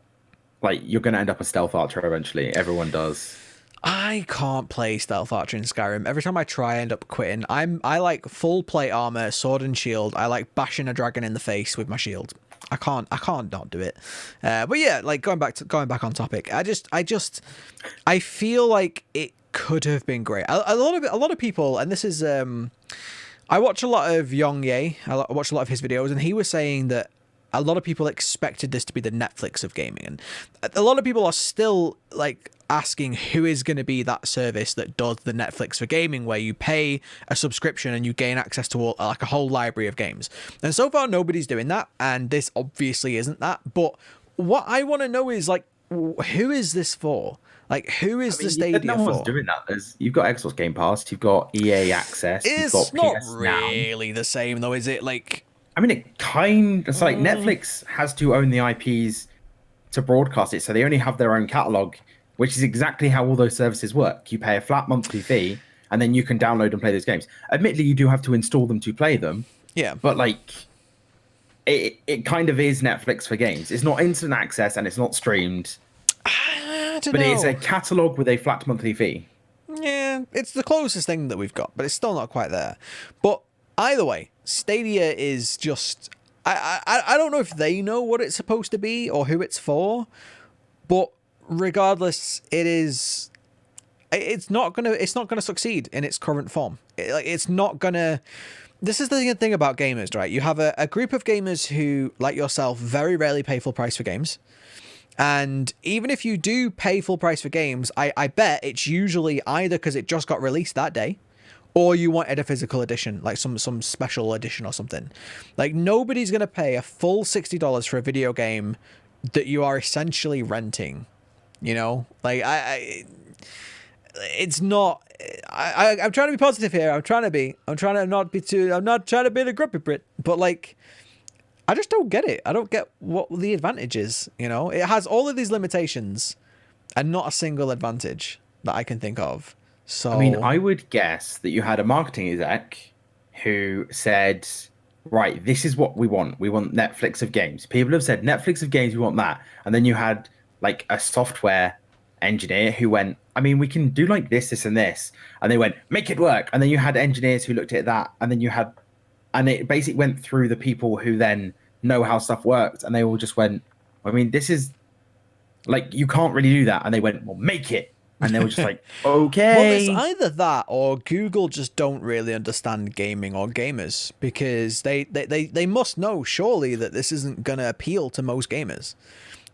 like you're gonna end up a stealth archer eventually. Everyone does. I can't play stealth archer in Skyrim. Every time I try, I end up quitting. I like full plate armor, sword and shield. I like bashing a dragon in the face with my shield. I can't not do it. But yeah, like going back on topic. I feel like it could have been great. A lot of people, and this is I watch a lot of Young Ye. I watch a lot of his videos, and he was saying that a lot of people expected this to be the Netflix of gaming, and a lot of people are still like asking who is going to be that service that does the Netflix for gaming, where you pay a subscription and you gain access to like a whole library of games. And so far, nobody's doing that, and this obviously isn't that. But what I want to know is like, who is this for? Like, who is the Stadia no for? one's doing that. You've got Xbox Game Pass, you've got EA Access, you've got It's not PS Now. really the same, though, is it? Like, I mean, it's like Netflix has to own the IPs to broadcast it, so they only have their own catalog, which is exactly how all those services work. You pay a flat monthly fee, and then you can download and play those games. Admittedly, you do have to install them to play them. yeah. But like, it kind of is Netflix for games. It's not instant access and it's not streamed, I don't but know. it's a catalog with a flat monthly fee. Yeah, it's the closest thing that we've got, but it's still not quite there. But either way, Stadia is just I don't know if they know what it's supposed to be or who it's for, but regardless, it's not gonna succeed in its current form. It's not gonna. This is the thing about gamers, right? You have a group of gamers who, like yourself, very rarely pay full price for games. And even if you do pay full price for games, I bet it's usually either because it just got released that day, or you wanted a physical edition, like some special edition or something. Like, nobody's going to pay a full $60 for a video game that you are essentially renting, you know? Like, it's not... I'm trying to be positive here. I'm trying to not be too... I'm not trying to be the grumpy Brit, but, like... I just don't get it. I don't get what the advantage is, you know? It has all of these limitations and not a single advantage that I can think of. So I mean, I would guess that you had a marketing exec who said, right, this is what we want. We want Netflix of games. People have said Netflix of games, we want that. And then you had like a software engineer who went, I mean, we can do like this, and this. And they went, make it work. And then you had engineers who looked at that. And then you had... And it basically went through the people who then know how stuff works, and they all just went, I mean, this is Like, you can't really do that. And they went, well, make it. And they were just like, Well, it's okay. either that or Google just don't really understand gaming or gamers, because they must know surely that this isn't going to appeal to most gamers.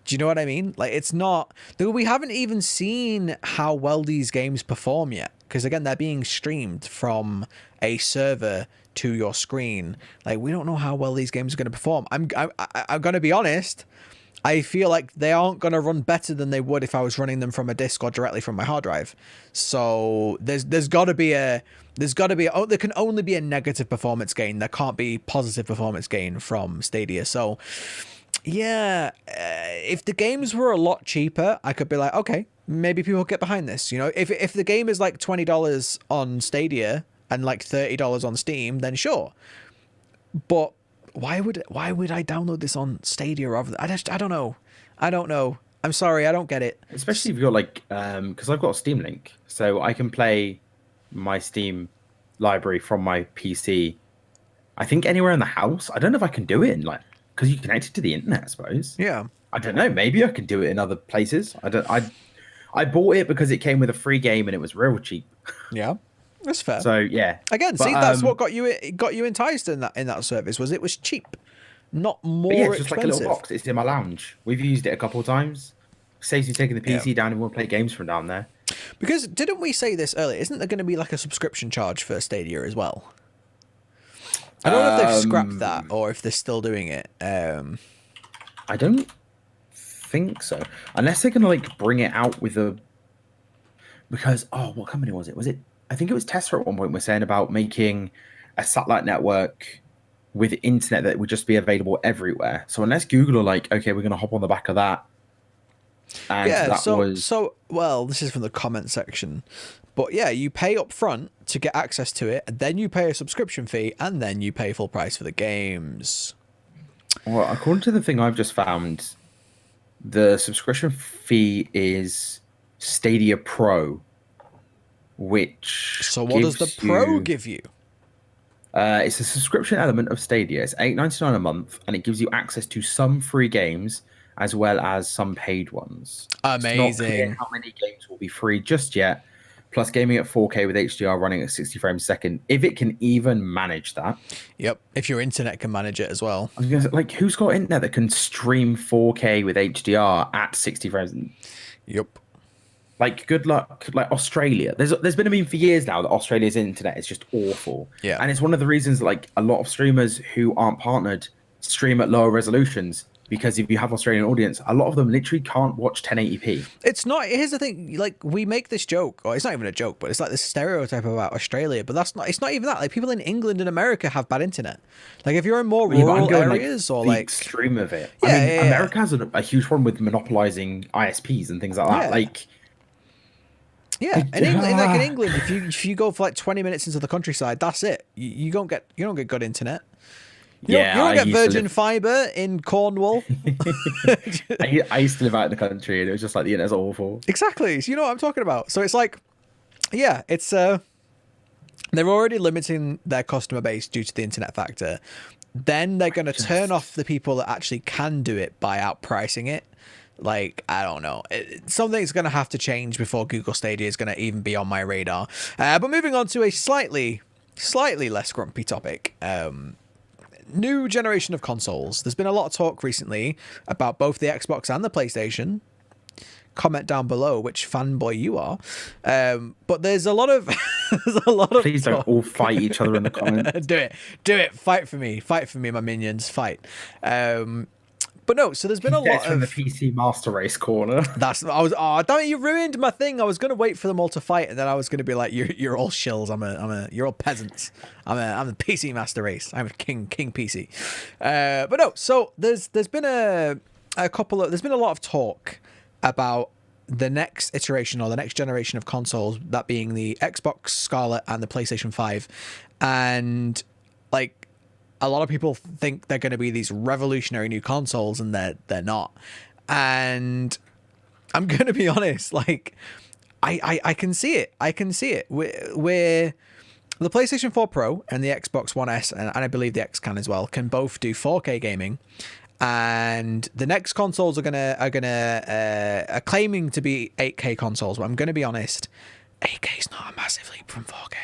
Do you know what I mean? Like, it's not... We haven't even seen how well these games perform yet. Because, again, they're being streamed from a server to your screen. Like, we don't know how well these games are going to perform. I'm going to be honest. I feel like they aren't going to run better than they would if I was running them from a disk or directly from my hard drive. So there's got to be a... there can only be a negative performance gain. There can't be positive performance gain from Stadia. So... yeah, if the games were a lot cheaper, I could be like, okay, maybe people get behind this. You know, if the game is like $20 on Stadia and like $30 on Steam, then sure. But why would I download this on Stadia rather than... I don't know. I'm sorry, I don't get it. Especially if you've got like, because I've got a Steam Link, so I can play my Steam library from my PC. I think anywhere in the house. I don't know if I can do it in like... because you connect it to the internet, I suppose. Yeah. I don't know. Maybe I can do it in other places. I bought it because it came with a free game and it was real cheap. Yeah, that's fair. So yeah. Again, see, that's what got you enticed in that service. Was it was cheap, not more yeah, it's expensive. just like a little box. It's in my lounge. We've used it a couple of times. Saves you taking the PC down and we'll play games from down there. Because didn't we say this earlier? Isn't there going to be like a subscription charge for Stadia as well? I don't know if they've scrapped that or if they're still doing it. I don't think so. Unless they're going to like bring it out with a... because, what company was it? I think it was Tesla at one point was saying about making a satellite network with internet that would just be available everywhere. So unless Google are like, okay, we're going to hop on the back of that. And yeah, well, this is from the comment section. But yeah, you pay up front to get access to it, and then you pay a subscription fee, and then you pay full price for the games. Well, according to the thing I've just found, the subscription fee is Stadia Pro, which... so what does the Pro give you? It's a subscription element of Stadia. It's $8.99 a month, and it gives you access to some free games as well as some paid ones. Amazing. It's not clear how many games will be free just yet. Plus gaming at 4K with HDR running at 60 frames a second, if it can even manage that. Yep, if your internet can manage it as well. I was gonna say, like, who's got internet that can stream 4K with HDR at 60 frames? Yep. Like, good luck. Like, Australia. There's been a meme for years now that Australia's internet is just awful. Yeah. And it's one of the reasons that, like, a lot of streamers who aren't partnered stream at lower resolutions. Because if you have Australian audience, a lot of them literally can't watch 1080p. It's not... here's the thing. Like, we make this joke, or it's not even a joke, but it's like this stereotype about Australia. But that's not... it's not even that. Like, people in England and America have bad internet. Like, if you're in more rural areas or like... stream of it. Yeah, I mean, America has a huge problem with monopolizing ISPs and things like that. Yeah. Like... yeah, in England, if you go for like 20 minutes into the countryside, that's it. You don't get good internet. You don't get Virgin Fiber in Cornwall. I used to live out in the country, and it was just like the internet's awful. Exactly. So you know what I'm talking about. So it's like, yeah, it's they're already limiting their customer base due to the internet factor. Then they're going to turn off the people that actually can do it by outpricing it. Like, I don't know. Something's going to have to change before Google Stadia is going to even be on my radar. But moving on to a slightly less grumpy topic. New generation of consoles. There's been a lot of talk recently about both the Xbox and the PlayStation. Comment down below which fanboy you are. But there's a lot of Please don't all fight each other in the comments. Do it. Fight for me, my minions. Fight. But no, so there's been a lot from of the PC Master Race corner. Damn it, you ruined my thing. I was gonna wait for them all to fight, and then I was gonna be like, you're all shills. You're all peasants. I'm the PC Master Race. I'm a king PC. But no, so there's been there's been a lot of talk about the next iteration or the next generation of consoles, that being the Xbox Scarlet and the PlayStation 5, and like, a lot of people think they're going to be these revolutionary new consoles, and they're not. And I'm going to be honest, like, I can see it. I can see it. Where the PlayStation 4 Pro and the Xbox One S, and I believe the X can as well, can both do 4K gaming. and the next consoles are claiming to be 8K consoles. But I'm gonna be honest, 8K is not a massive leap from 4K.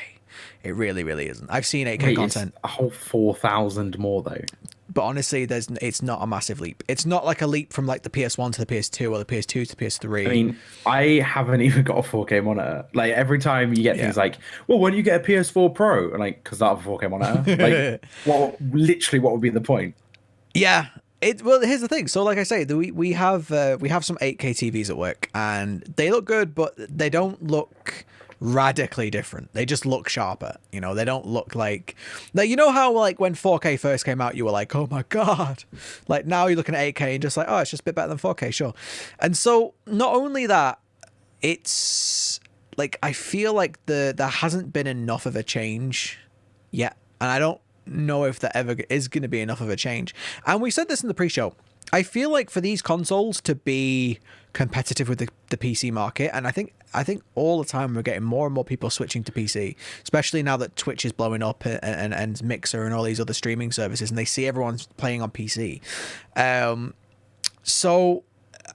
It really, really isn't. I've seen 8K content. It's a whole 4,000 more though. But honestly, it's not a massive leap. It's not like a leap from like the PS1 to the PS2 or the PS2 to the PS3. I mean, I haven't even got a 4K monitor. Like every time you get things like, well, when you get a PS4 Pro, and like, because I have a 4K monitor. Like, what would be the point? Yeah. Well, here's the thing. So, like I say, we have some 8K TVs at work, and they look good, but they don't look radically different. They just look sharper. You know, they don't look like you know how like when 4K first came out, you were like, oh my god. Like now you're looking at 8K and just like, oh, it's just a bit better than 4K, sure. And so not only that, it's like I feel like there hasn't been enough of a change yet, and I don't know if there ever is going to be enough of a change. And we said this in the pre-show. I feel like for these consoles to be competitive with the PC market, and I think all the time we're getting more and more people switching to PC, especially now that Twitch is blowing up and Mixer and all these other streaming services, and they see everyone's playing on PC. So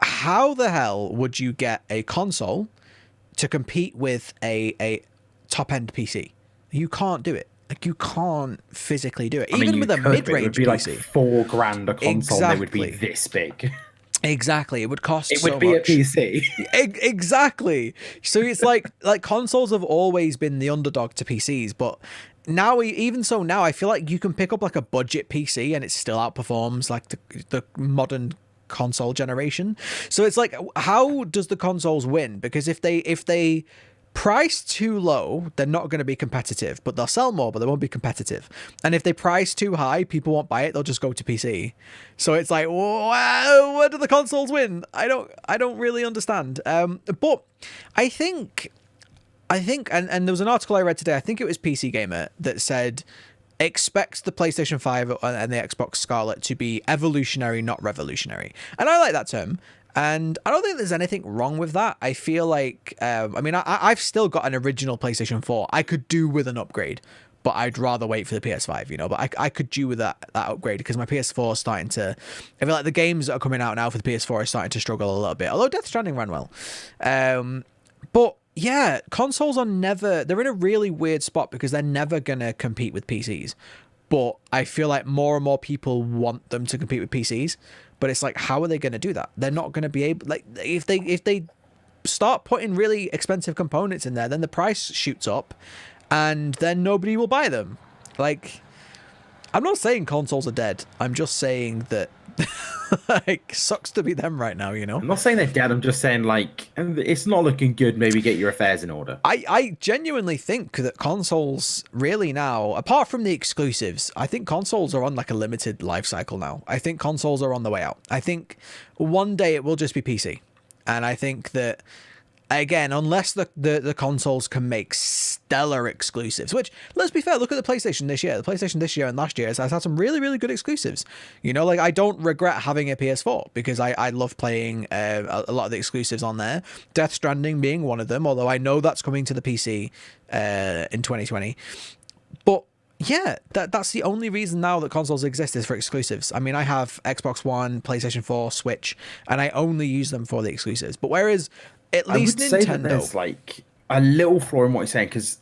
how the hell would you get a console to compete with a top-end PC? You can't do it. Like, you can't physically do it. Even with a mid-range PC. It would be like $4,000 a console, and they would be this big. Exactly. It would cost so much. It would be a PC. Exactly. So it's like consoles have always been the underdog to PCs, but now, even so now, I feel like you can pick up like a budget PC and it still outperforms like the modern console generation. So it's like, how does the consoles win? Because if they price too low, they're not going to be competitive, but they'll sell more, but they won't be competitive. And if they price too high, people won't buy it, they'll just go to PC. So it's like, wow, where do the consoles win? I don't really understand. But I think and there was an article I read today, I think it was PC Gamer, that said expects the PlayStation 5 and the Xbox Scarlet to be evolutionary, not revolutionary. And I like that term. And I don't think there's anything wrong with that. I feel like, I've still got an original PlayStation 4. I could do with an upgrade, but I'd rather wait for the PS5, you know. But I could do with that upgrade because my PS4 is starting to... I feel like the games that are coming out now for the PS4 are starting to struggle a little bit. Although Death Stranding ran well. But yeah, consoles are never... They're in a really weird spot because they're never going to compete with PCs. But I feel like more and more people want them to compete with PCs. But it's like, how are they going to do that? They're not going to be able... Like, if they start putting really expensive components in there, then the price shoots up, and then nobody will buy them. Like, I'm not saying consoles are dead. I'm just saying that, like, sucks to be them right now, you know? I'm not saying they're dead. I'm just saying, like, it's not looking good. Maybe get your affairs in order. I genuinely think that consoles really now, apart from the exclusives, I think consoles are on like a limited life cycle now. I think consoles are on the way out. I think one day it will just be PC. And I think that, again, unless the consoles can make stellar exclusives, which, let's be fair, look at the PlayStation this year. The PlayStation this year and last year has had some really, really good exclusives. You know, like, I don't regret having a PS4 because I love playing a lot of the exclusives on there. Death Stranding being one of them, although I know that's coming to the PC in 2020. But yeah, that's the only reason now that consoles exist is for exclusives. I mean, I have Xbox One, PlayStation 4, Switch, and I only use them for the exclusives. But whereas at least Nintendo... say that there's like a little flaw in what you're saying, because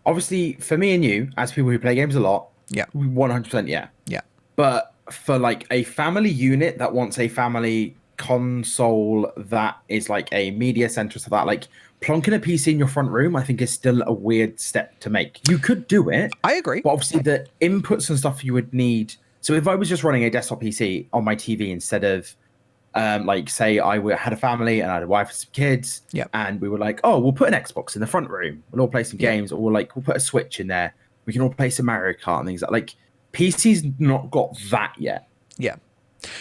obviously for me and you, as people who play games a lot, 100%, yeah. But for like a family unit that wants a family console that is like a media center, so that like plonking a PC in your front room, I think is still a weird step to make. You could do it. I agree. But obviously the inputs and stuff you would need. So if I was just running a desktop PC on my TV instead of like, say I had a family and I had a wife and some kids, and we were like, oh, we'll put an Xbox in the front room, we'll all play some games, or we'll put a Switch in there, we can all play some Mario Kart and things like PC's not got that yet.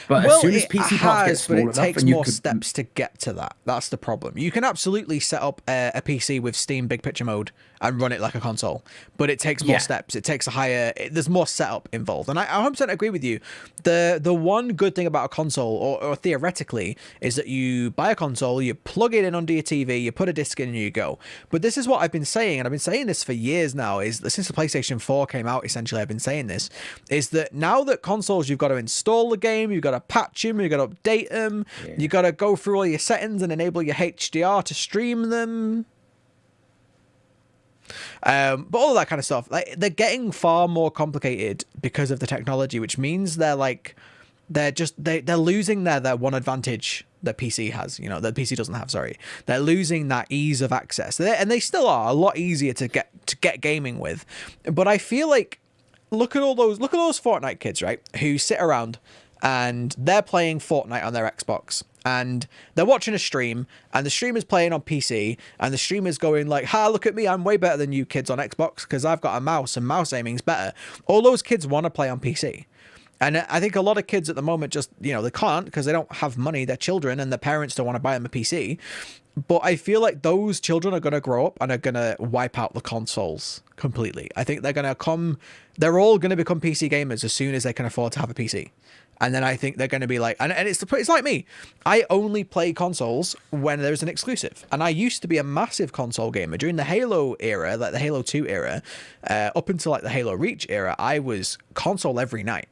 But as soon as PC parts get small enough, it takes more steps to get to that. That's the problem. You can absolutely set up a PC with Steam Big Picture Mode and run it like a console, but it takes more Yeah. steps. It takes there's more setup involved. And I 100% agree with you. The one good thing about a console, or theoretically, is that you buy a console, you plug it in under your TV, you put a disc in, and you go. But this is what I've been saying, and I've been saying this for years now, is that since the PlayStation 4 came out, essentially, I've been saying this, is that now that consoles, you've got to install the game, you've got to patch them, you've got to update them, you've got to go through all your settings and enable your HDR to stream them. But all of that kind of stuff, like, they're getting far more complicated because of the technology, which means they're losing their one advantage that PC has, that PC doesn't have. Sorry, they're losing that ease of access, and they still are a lot easier to get gaming with. But I feel like look at those Fortnite kids, right, who sit around and they're playing Fortnite on their Xbox. And they're watching a stream, and the streamer's playing on PC, and the streamer's going like, "Ha, look at me, I'm way better than you kids on Xbox because I've got a mouse, and mouse aiming's better." All those kids want to play on PC. And I think a lot of kids at the moment just, they can't because they don't have money, they're children, and their parents don't want to buy them a PC. But I feel like those children are going to grow up and are going to wipe out the consoles completely. I think they're all going to become PC gamers as soon as they can afford to have a PC. And then I think they're going to be like, and it's like me. I only play consoles when there's an exclusive. And I used to be a massive console gamer during the Halo era, like the Halo 2 era, up until like the Halo Reach era. I was console every night.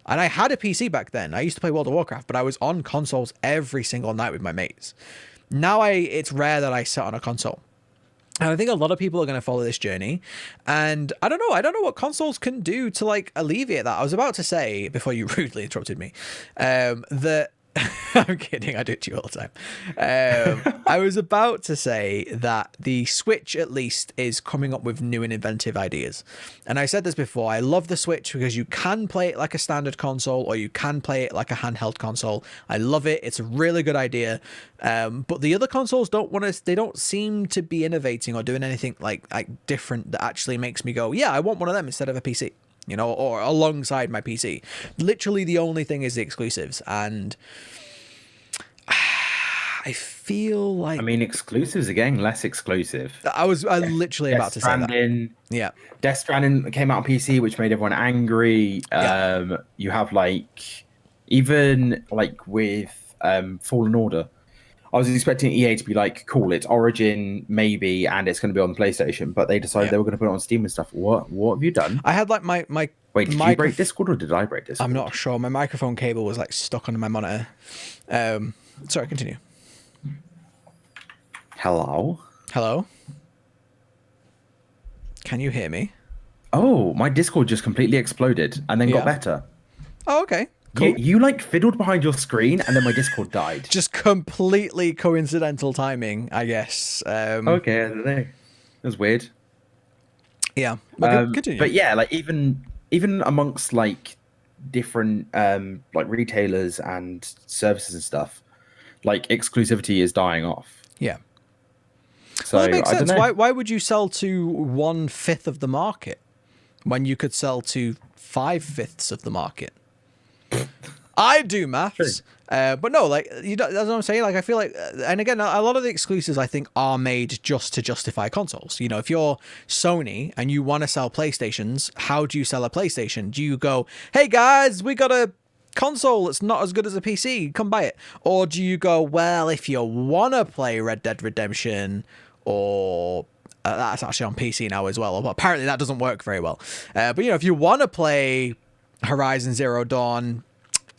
And I had a PC back then. I used to play World of Warcraft, but I was on consoles every single night with my mates. Now it's rare that I sit on a console. And I think a lot of people are going to follow this journey. And I don't know what consoles can do to like alleviate that. I was about to say, before you rudely interrupted me, that I'm kidding. I do it to you all the time. I was about to say that the Switch, at least, is coming up with new and inventive ideas. And I said this before. I love the Switch because you can play it like a standard console or you can play it like a handheld console. I love it. It's a really good idea. But the other consoles they don't seem to be innovating or doing anything like different that actually makes me go, yeah, I want one of them instead of a PC. Or alongside my PC. Literally the only thing is the exclusives. And I feel like... exclusives are getting less exclusive. I literally about to say that. Yeah. Death Stranding came out on PC, which made everyone angry. Yeah. You have even with Fallen Order, I was expecting EA to be like, cool, it's Origin, maybe, and it's going to be on the PlayStation, but they decided they were going to put it on Steam and stuff. What have you done? I had my Wait, did you break Discord or did I break Discord? I'm not sure. My microphone cable was stuck under my monitor. Sorry, continue. Hello? Can you hear me? Oh, my Discord just completely exploded and then got better. Oh, okay. Cool. You fiddled behind your screen and then my Discord died. Just completely coincidental timing, I guess. Okay, I don't know. It was weird. Yeah. Continue. But yeah, even amongst different retailers and services and stuff, exclusivity is dying off. Yeah. So that makes sense. I don't know. Why would you sell to 1/5 of the market when you could sell to 5/5 of the market? I do maths, but no, that's what I'm saying. I feel and again, a lot of the exclusives I think are made just to justify consoles. If you're Sony and you want to sell PlayStations, how do you sell a PlayStation? Do you go, "Hey guys, we got a console that's not as good as a PC, come buy it"? Or do you go, "Well, if you want to play Red Dead Redemption or..." That's actually on PC now as well, but apparently that doesn't work very well. But if you want to play Horizon Zero Dawn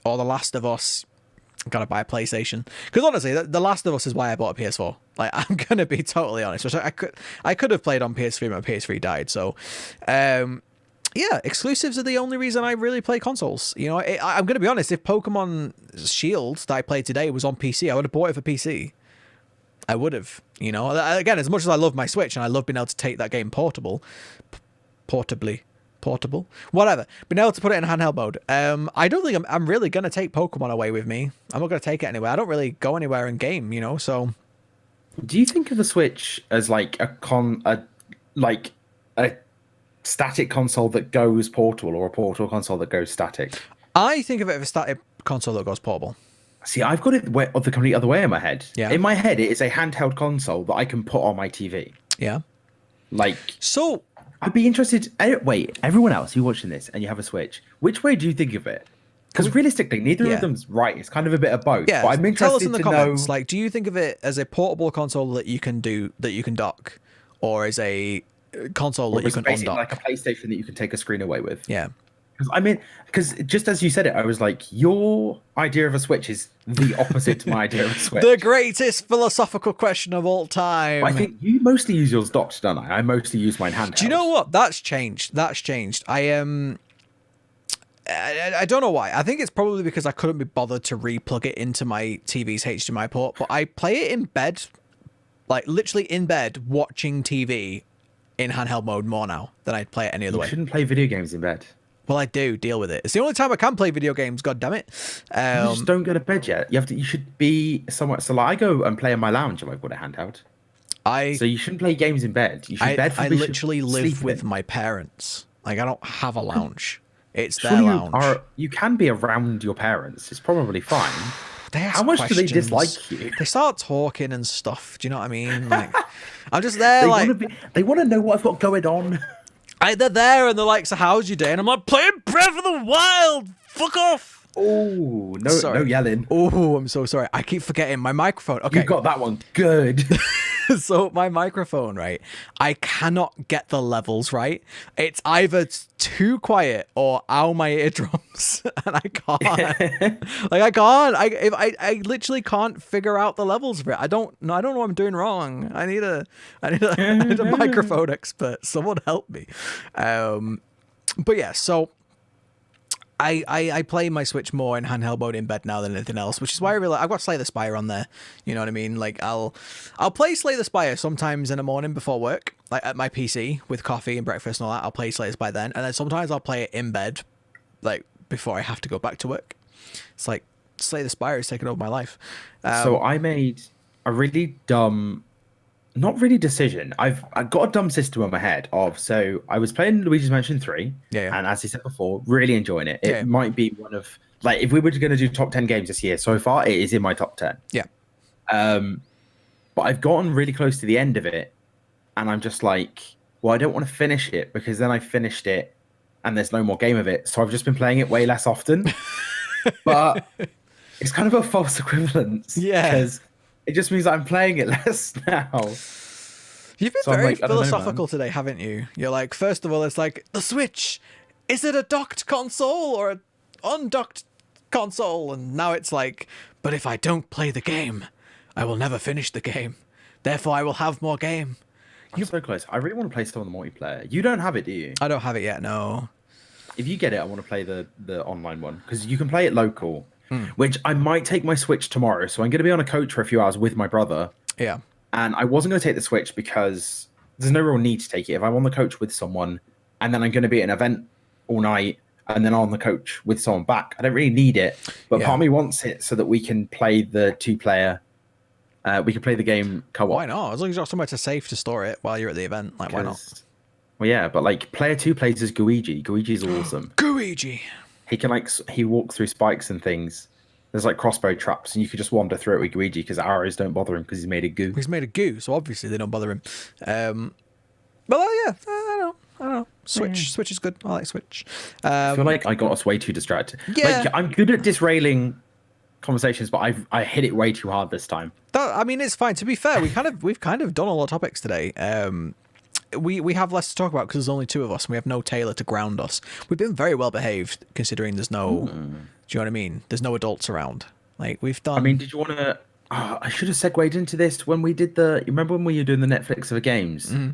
or The Last of Us, gotta buy a PlayStation. Because honestly, The Last of Us is why I bought a PS4. I'm gonna be totally honest. Which I could have played on PS3, but my PS3 died. So, yeah, exclusives are the only reason I really play consoles. I'm gonna be honest. If Pokemon Shield that I played today was on PC, I would have bought it for PC. I would have. Again, as much as I love my Switch and I love being able to take that game portable, whatever, being able to put it in handheld mode. I don't think I'm really gonna take Pokemon away with me. I'm not gonna take it anywhere. I don't really go anywhere in game, so. Do you think of the Switch as a static console that goes portable or a portable console that goes static? I think of it as a static console that goes portable. See, I've got it the complete other way in my head. Yeah. In my head, it is a handheld console that I can put on my TV. Yeah. Like, So I'd be interested. Wait, everyone else, you watching this and you have a Switch, which way do you think of it? Because realistically, neither of yeah. them's right. It's kind of a bit of both. Yeah, But I'm tell us interested in the to comments. know. Like, do you think of it as a portable console that you can dock, or as a console Or that you is can it basically like a undock? PlayStation that you can take a screen away with? Yeah. Because just as you said it, I was like, your idea of a Switch is the opposite to my idea of a Switch. The greatest philosophical question of all But I time. think you mostly use yours docked, don't I? I mostly use mine handheld. Do you know what? That's changed. That's changed. I don't know why. I think it's probably because I couldn't be bothered to re-plug it into my TV's HDMI port, but I play it in bed, like literally in bed, watching TV in handheld mode more now than I'd play it any other You way. shouldn't play video games in bed. Well, I do deal with it. It's the only time I can play video games. God damn it! You just don't go to bed yet. You have to. You should be somewhere. So like, I go and play in my lounge if I've got a handheld. So you shouldn't play games in bed. You should I literally live with my parents. Like I don't have a lounge. It's their lounge. You can be around your parents. It's probably fine. They ask How much do they questions. dislike you? They start talking and stuff. Do you know what I mean? Like, I'm just there. They want to know what I've got going on. They're there and they're like, "So how's your day?" And I'm like, "Playing Breath of the Wild. Fuck off." Oh no! Sorry. No yelling. Oh, I'm so sorry. I keep forgetting my microphone. Okay, You got that one good. so my microphone, right? I cannot get the levels right. It's either too quiet or ow my eardrums, and I can't. Like I can't. I literally can't figure out the levels for it. I don't know. I don't know what I'm doing wrong. I need a microphone expert. Someone help me. But yeah, so. I play my Switch more in handheld mode in bed now than anything else, which is why I've got Slay the Spire on there. You know what I mean? Like I'll play Slay the Spire sometimes in the morning before work, like at my PC with coffee and breakfast and all that. I'll play Slay the Spire then, and then sometimes I'll play it in bed, like before I have to go back to work. It's like Slay the Spire is taking over my life. So I made a really dumb, not really decision. I got a dumb system in my head of, so I was playing Luigi's Mansion 3, Yeah. and as I said before, really enjoying it. It Yeah. might be one of, like, if we were going to do top 10 games this year, so far it is in my top 10. Yeah. But I've gotten really close to the end of it, and I'm just like, well, I don't want to finish it because then I finished it and there's no more game of it. So I've just been playing it way less often. But it's kind of a false equivalence. Yeah. Because it just means that I'm playing it less now. You've been So I'm very like, I don't know, philosophical man. today, haven't you? You're like, first of all, it's like, the Switch, is it a docked console or an undocked console? And now it's like, but if I don't play the game, I will never finish the game. Therefore, I will have more game. You're so close. I really want to play some of the multiplayer. You don't have it, do you? I don't have it yet, no. If you get it, I want to play the online one because you can play it local, which I might take my Switch tomorrow. So I'm going to be on a coach for a few hours with my brother. Yeah. And I wasn't going to take the Switch because there's no real need to take it. If I'm on the coach with someone and then I'm going to be at an event all night and then on the coach with someone back, I don't really need it. But part of me wants it so that we can play the two-player. We can play the game co-op. Why not? As long as you've got somewhere to save to store it while you're at the event. Like, why not? Well, yeah, but like player 2 plays as Guigi. Guigi's awesome. Guigi! He can he walks through spikes and things. There's like crossbow traps, and you could just wander through it with Luigi because arrows don't bother him because he's made of goo. He's made of goo, so obviously they don't bother him. But yeah, I don't know. Switch is good. I like Switch. I feel like I got us way too distracted. Yeah. Like, I'm good at disrailing conversations, but I hit it way too hard this time. I mean, it's fine. To be fair, we've kind of done all our topics today. We have less to talk about because there's only two of us and we have no Taylor to ground us. We've been very well behaved considering there's no. Do you know what I mean? There's no adults around. Like we've done. I mean, did you want to? I should have segued into this when we did the. You remember when we were doing the Netflix of the games? Mm-hmm.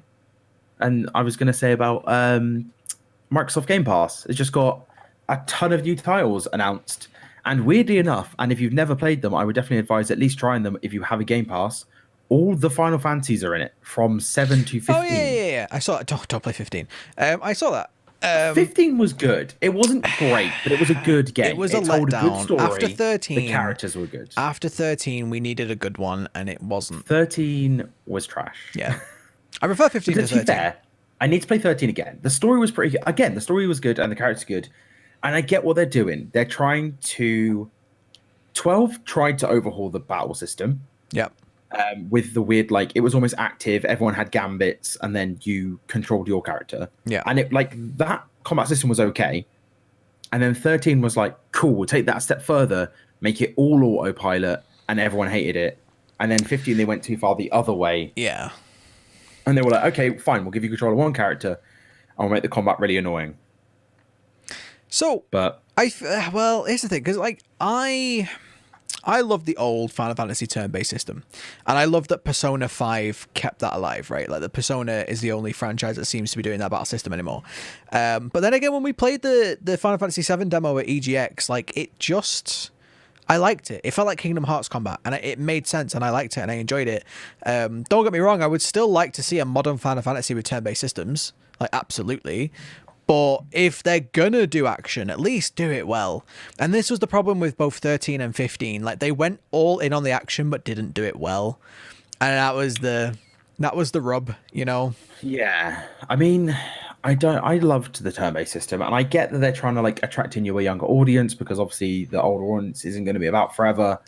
And I was going to say about Microsoft Game Pass. It's just got a ton of new titles announced. And weirdly enough, and if you've never played them, I would definitely advise at least trying them if you have a Game Pass. All the Final Fantasies are in it, from 7 to 15. Oh, yeah. I saw it. Don't play 15. I saw that. 15 was good. It wasn't great, but it was a good game. It was a told letdown. good story. After 13, the characters were good. After 13, we needed a good one, and it wasn't. 13 was trash. Yeah. I prefer 15 to To 13. be fair, I need to play 13 again. The story was pretty good. Again, the story was good and the characters good. And I get what they're doing. They're trying to... 12 tried to overhaul the battle system. Yep. with the weird, like, it was almost active. Everyone had gambits, and then you controlled your character. Yeah. And it, like, that combat system was okay. And then 13 was like, cool, we'll take that a step further, make it all autopilot, and everyone hated it. And then 15, they went too far the other way. Yeah. And they were like, okay, fine, we'll give you control of one character, and we'll make the combat really annoying. So, But well, here's the thing, because like I love the old Final Fantasy turn-based system, and I love that Persona 5 kept that alive, right? Like the Persona is the only franchise that seems to be doing that battle system anymore. But then again, when we played the Final Fantasy 7 demo at EGX, like I liked it. It felt like Kingdom Hearts combat, and it made sense, and I liked it, and I enjoyed it. Don't get me wrong, I would still like to see a modern Final Fantasy with turn-based systems, like absolutely. But if they're gonna do action, at least do it well. And this was the problem with both 13 and 15. Like, they went all in on the action, but didn't do it well. And that was the rub, you know? yeah, I mean, I loved the turn-based system, and I get that they're trying to, like, attract a newer, younger audience, because obviously the older audience isn't going to be about forever.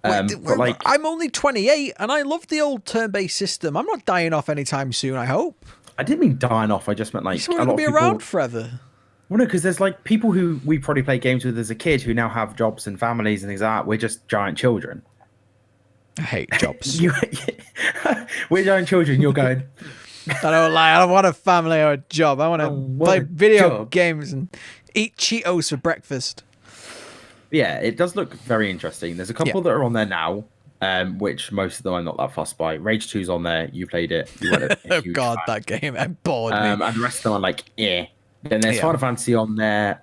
But like, I'm only 28, and I love the old turn-based system. I'm not dying off anytime soon, I hope. I didn't mean dying off. I just meant, like, a lot of people around forever. Well, no, because there's, like, people who we probably played games with as a kid who now have jobs and families and things like that. We're just giant children. I hate jobs. We're giant children. You're going. I don't lie. I don't want a family or a job. I want to play video games and eat Cheetos for breakfast. Yeah, it does look very interesting. There's a couple that are on there now, which most of them I'm not that fussed by. Rage 2's on there. You played it. You were oh God, fan. That game! It bored me. And the rest of them are like, eh. Then there's Final Fantasy on there.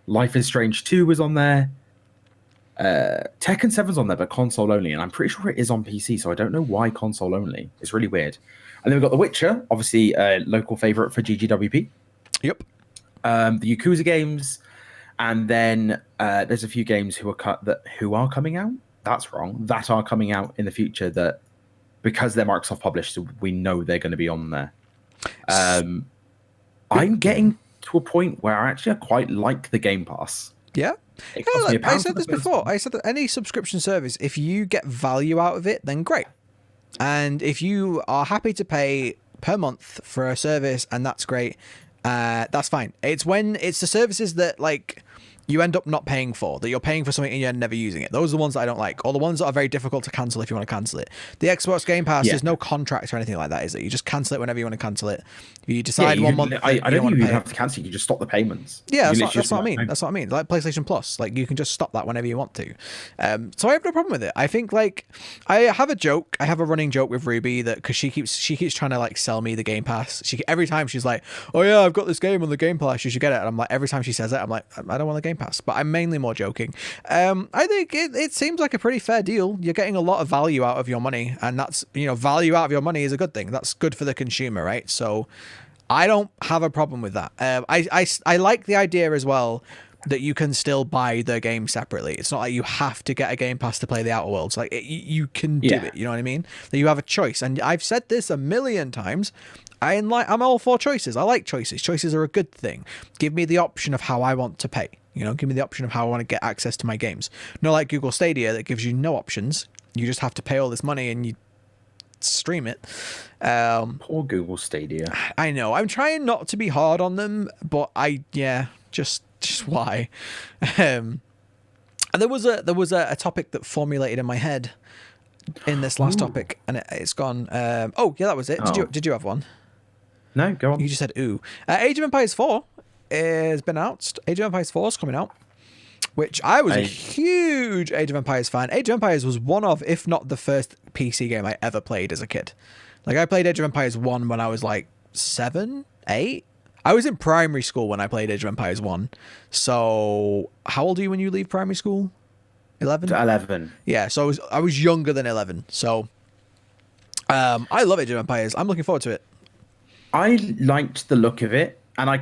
Life is Strange 2 was on there. Tekken 7's on there, but console only, and I'm pretty sure it is on PC, so I don't know why console only. It's really weird. And then we've got The Witcher, obviously a local favorite for GGWP. Yep. The Yakuza games, and then there's a few games who are coming out. That's wrong. That are coming out in the future that, because they're Microsoft published, we know they're going to be on there. I'm getting to a point where I actually quite like the Game Pass. Yeah. I said this before. I said that any subscription service, if you get value out of it, then great. And if you are happy to pay per month for a service, and that's great, that's fine. It's when it's the services that, like, you end up not paying for, that you're paying for something and you're never using it. Those are the ones that I don't like, or the ones that are very difficult to cancel if you want to cancel it. The Xbox Game Pass, there's no contract or anything like that, is it? You just cancel it whenever you want to cancel it. If you decide 1 month, I don't think you have to cancel it. You just stop the payments. Yeah, that's what I mean. That's what I mean. Like PlayStation Plus, like, you can just stop that whenever you want to. So I have no problem with it. I think, like, I have a running joke with Ruby that, because she keeps trying to, like, sell me the Game Pass. Every time she's like, oh yeah, I've got this game on the Game Pass, you should get it. And I'm like, every time she says that, I'm like, I don't want the Game Pass. But I'm mainly more joking. I think it seems like a pretty fair deal. You're getting a lot of value out of your money, and that's, value out of your money is a good thing. That's good for the consumer, right? So I don't have a problem with that. I like the idea as well that you can still buy the game separately. It's not like you have to get a Game Pass to play the Outer Worlds. Like, you can do it. You know what I mean? That you have a choice. And I've said this a million times. I'm all for choices. I like choices. Choices are a good thing. Give me the option of how I want to pay. Give me the option of how I want to get access to my games. Not like Google Stadia that gives you no options. You just have to pay all this money and you stream it. Poor Google Stadia. I know. I'm trying not to be hard on them, but just why? And there was a topic that formulated in my head in this last topic, and it's gone. That was it. Did you have one? No, go on. You just said ooh. Age of Empires 4 has been announced. Age of Empires 4 is coming out, which I was a huge Age of Empires fan. Age of Empires was one of, if not the first PC game I ever played as a kid. Like, I played Age of Empires 1 when I was like 7, 8. I was in primary school when I played Age of Empires 1. So how old are you when you leave primary school? 11? 11. Yeah, so I was younger than 11. So I love Age of Empires. I'm looking forward to it. I liked the look of it, and I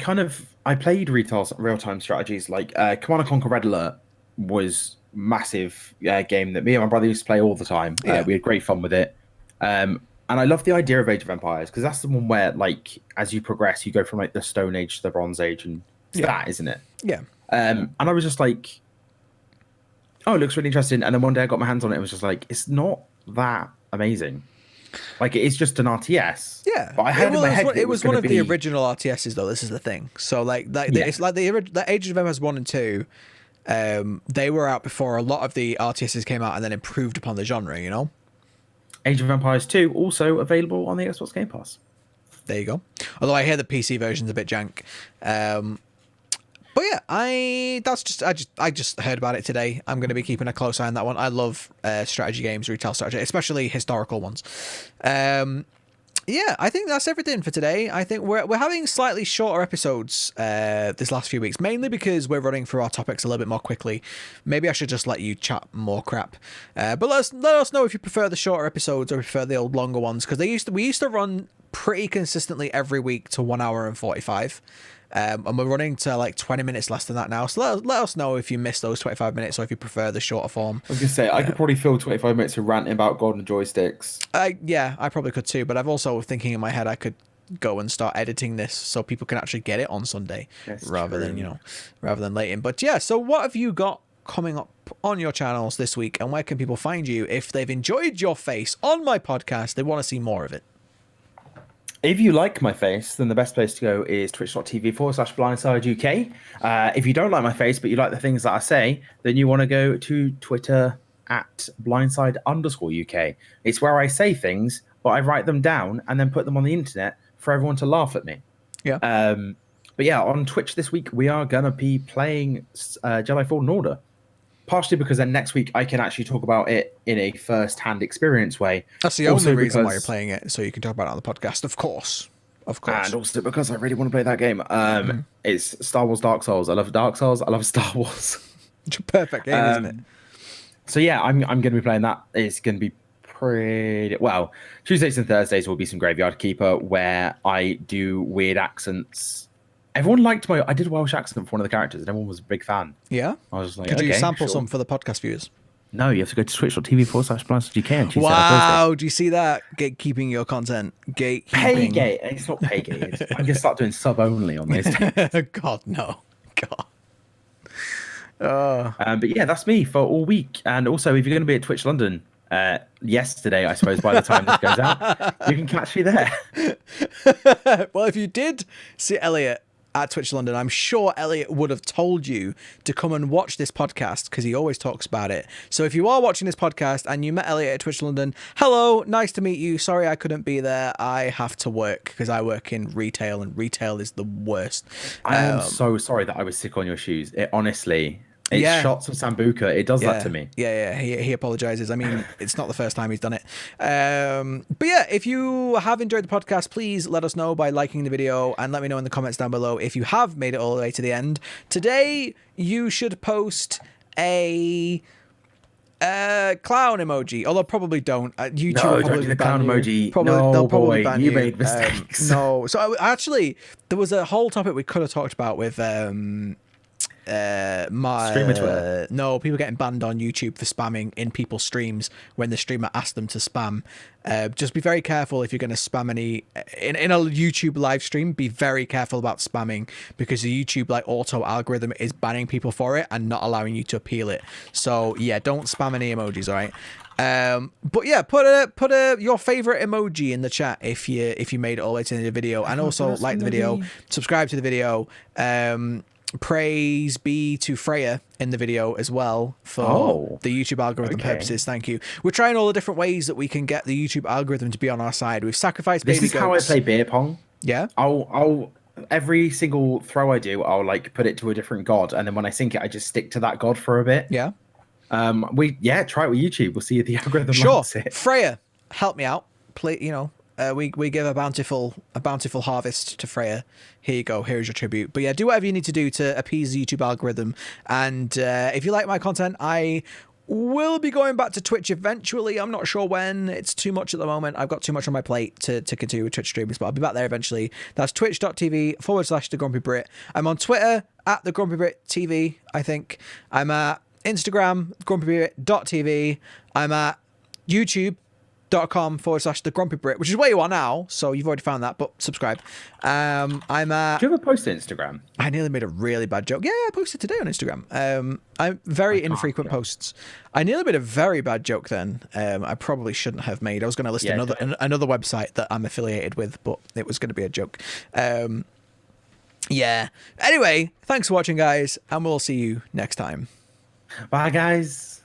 played real-time strategies. Like, Command & Conquer Red Alert was massive game that me and my brother used to play all the time. We had great fun with it. And I love the idea of Age of Empires, because that's the one where, like, as you progress, you go from, like, the Stone Age to the Bronze Age, and it's that, isn't it? Yeah. And I was just like, oh, it looks really interesting. And then one day I got my hands on it and was just like, it's not that amazing. Like, it is just an RTS. Yeah, But I had in my head it was one of be... the original RTSs, though. This is the thing. So, like it's like the Age of Empires 1 and 2. They were out before a lot of the RTSs came out and then improved upon the genre, you know? Age of Empires 2 also available on the Xbox Game Pass. There you go. Although I hear the PC version's a bit jank. But yeah, I just heard about it today. I'm going to be keeping a close eye on that one. I love strategy games, retail strategy, especially historical ones. Yeah, I think that's everything for today. I think we're having slightly shorter episodes this last few weeks, mainly because we're running through our topics a little bit more quickly. Maybe I should just let you chat more crap. But let us know if you prefer the shorter episodes or prefer the old longer ones, because we used to run pretty consistently every week to 1 hour and 45. And we're running to like 20 minutes less than that now. So let us know if you miss those 25 minutes or if you prefer the shorter form. I was going to say, I could probably fill 25 minutes of ranting about golden joysticks. Yeah, I probably could too. But I've also thinking in my head I could go and start editing this so people can actually get it on Sunday rather than late in. But yeah, so what have you got coming up on your channels this week, and where can people find you if they've enjoyed your face on my podcast, they want to see more of it? If you like my face, then the best place to go is twitch.tv/blindsideuk. If you don't like my face, but you like the things that I say, then you want to go to Twitter at @blindside_UK. It's where I say things, but I write them down and then put them on the internet for everyone to laugh at me. Yeah. But yeah, on Twitch this week, we are going to be playing Jedi Fallen Order. Partially because then next week I can actually talk about it in a first-hand experience way. That's the only reason why you're playing it, so you can talk about it on the podcast, of course. Of course. And also because I really want to play that game. It's Star Wars Dark Souls. I love Dark Souls. I love Star Wars. It's a perfect game, isn't it? So yeah, I'm going to be playing that. It's going to be pretty... Well, Tuesdays and Thursdays will be some Graveyard Keeper where I do weird accents. Everyone liked I did a Welsh accent for one of the characters, and everyone was a big fan. Yeah? I was like, Could you sample some for the podcast viewers? No, you have to go to twitch.tv/blindsideuk. Wow, do you see that? Gatekeeping your content. Gatekeeping. Paygate. It's not Paygate. I'm going to start doing sub-only on this. God, no. God. But yeah, that's me for all week. And also, if you're going to be at Twitch London yesterday, I suppose, by the time this goes out, you can catch me there. Well, if you did see Elliott at Twitch London, I'm sure Elliott would have told you to come and watch this podcast because he always talks about it. So if you are watching this podcast and you met Elliott at Twitch London, hello, nice to meet you. Sorry I couldn't be there. I have to work because I work in retail, and retail is the worst. I am so sorry that I was sick on your shoes. It honestly... It's shots of Sambuca. It does that to me. Yeah. He apologizes. I mean, it's not the first time he's done it. But yeah, if you have enjoyed the podcast, please let us know by liking the video and let me know in the comments down below if you have made it all the way to the end. Today, you should post a clown emoji, although probably don't. YouTube will probably the clown emoji. They'll probably ban you. You made mistakes. No. So actually, there was a whole topic we could have talked about with... Streamer Twitter. No, people getting banned on YouTube for spamming in people's streams when the streamer asked them to spam. Just be very careful if you're going to spam any in a YouTube live stream. Be very careful about spamming because the YouTube auto algorithm is banning people for it and not allowing you to appeal it. So yeah, don't spam any emojis, all right? But yeah, put your favorite emoji in the chat if you made it all the way to the end of the video, and also like the video, subscribe to the video. Praise be to Freya in the video as well for the YouTube algorithm purposes. Thank you. We're trying all the different ways that we can get the YouTube algorithm to be on our side. We've sacrificed baby goats. This is how I play beer pong. Yeah. I'll every single throw I do, I'll put it to a different god, and then when I sink it, I just stick to that god for a bit. Yeah. Try it with YouTube. We'll see if the algorithm likes it. Freya, help me out. Please, we give a bountiful harvest to Freya. Here you go. Here's your tribute. But yeah, do whatever you need to do to appease the YouTube algorithm. And if you like my content, I will be going back to Twitch eventually. I'm not sure when. It's too much at the moment. I've got too much on my plate to continue with Twitch streams, but I'll be back there eventually. That's twitch.tv/TheGrumpyBrit. I'm on Twitter at TheGrumpyBritTV, I think. I'm at Instagram, grumpybrit.tv. I'm at YouTube, youtube.com/the Grumpy Brit, which is where you are now, so you've already found that, but subscribe. I'm Do you ever post to Instagram? I nearly made a really bad joke. Yeah, I posted today on Instagram. I'm very infrequent posts. I nearly made a very bad joke then. I probably shouldn't have made. I was going to list another website that I'm affiliated with, but it was going to be a joke. Yeah. Anyway, thanks for watching, guys, and we'll see you next time. Bye, guys.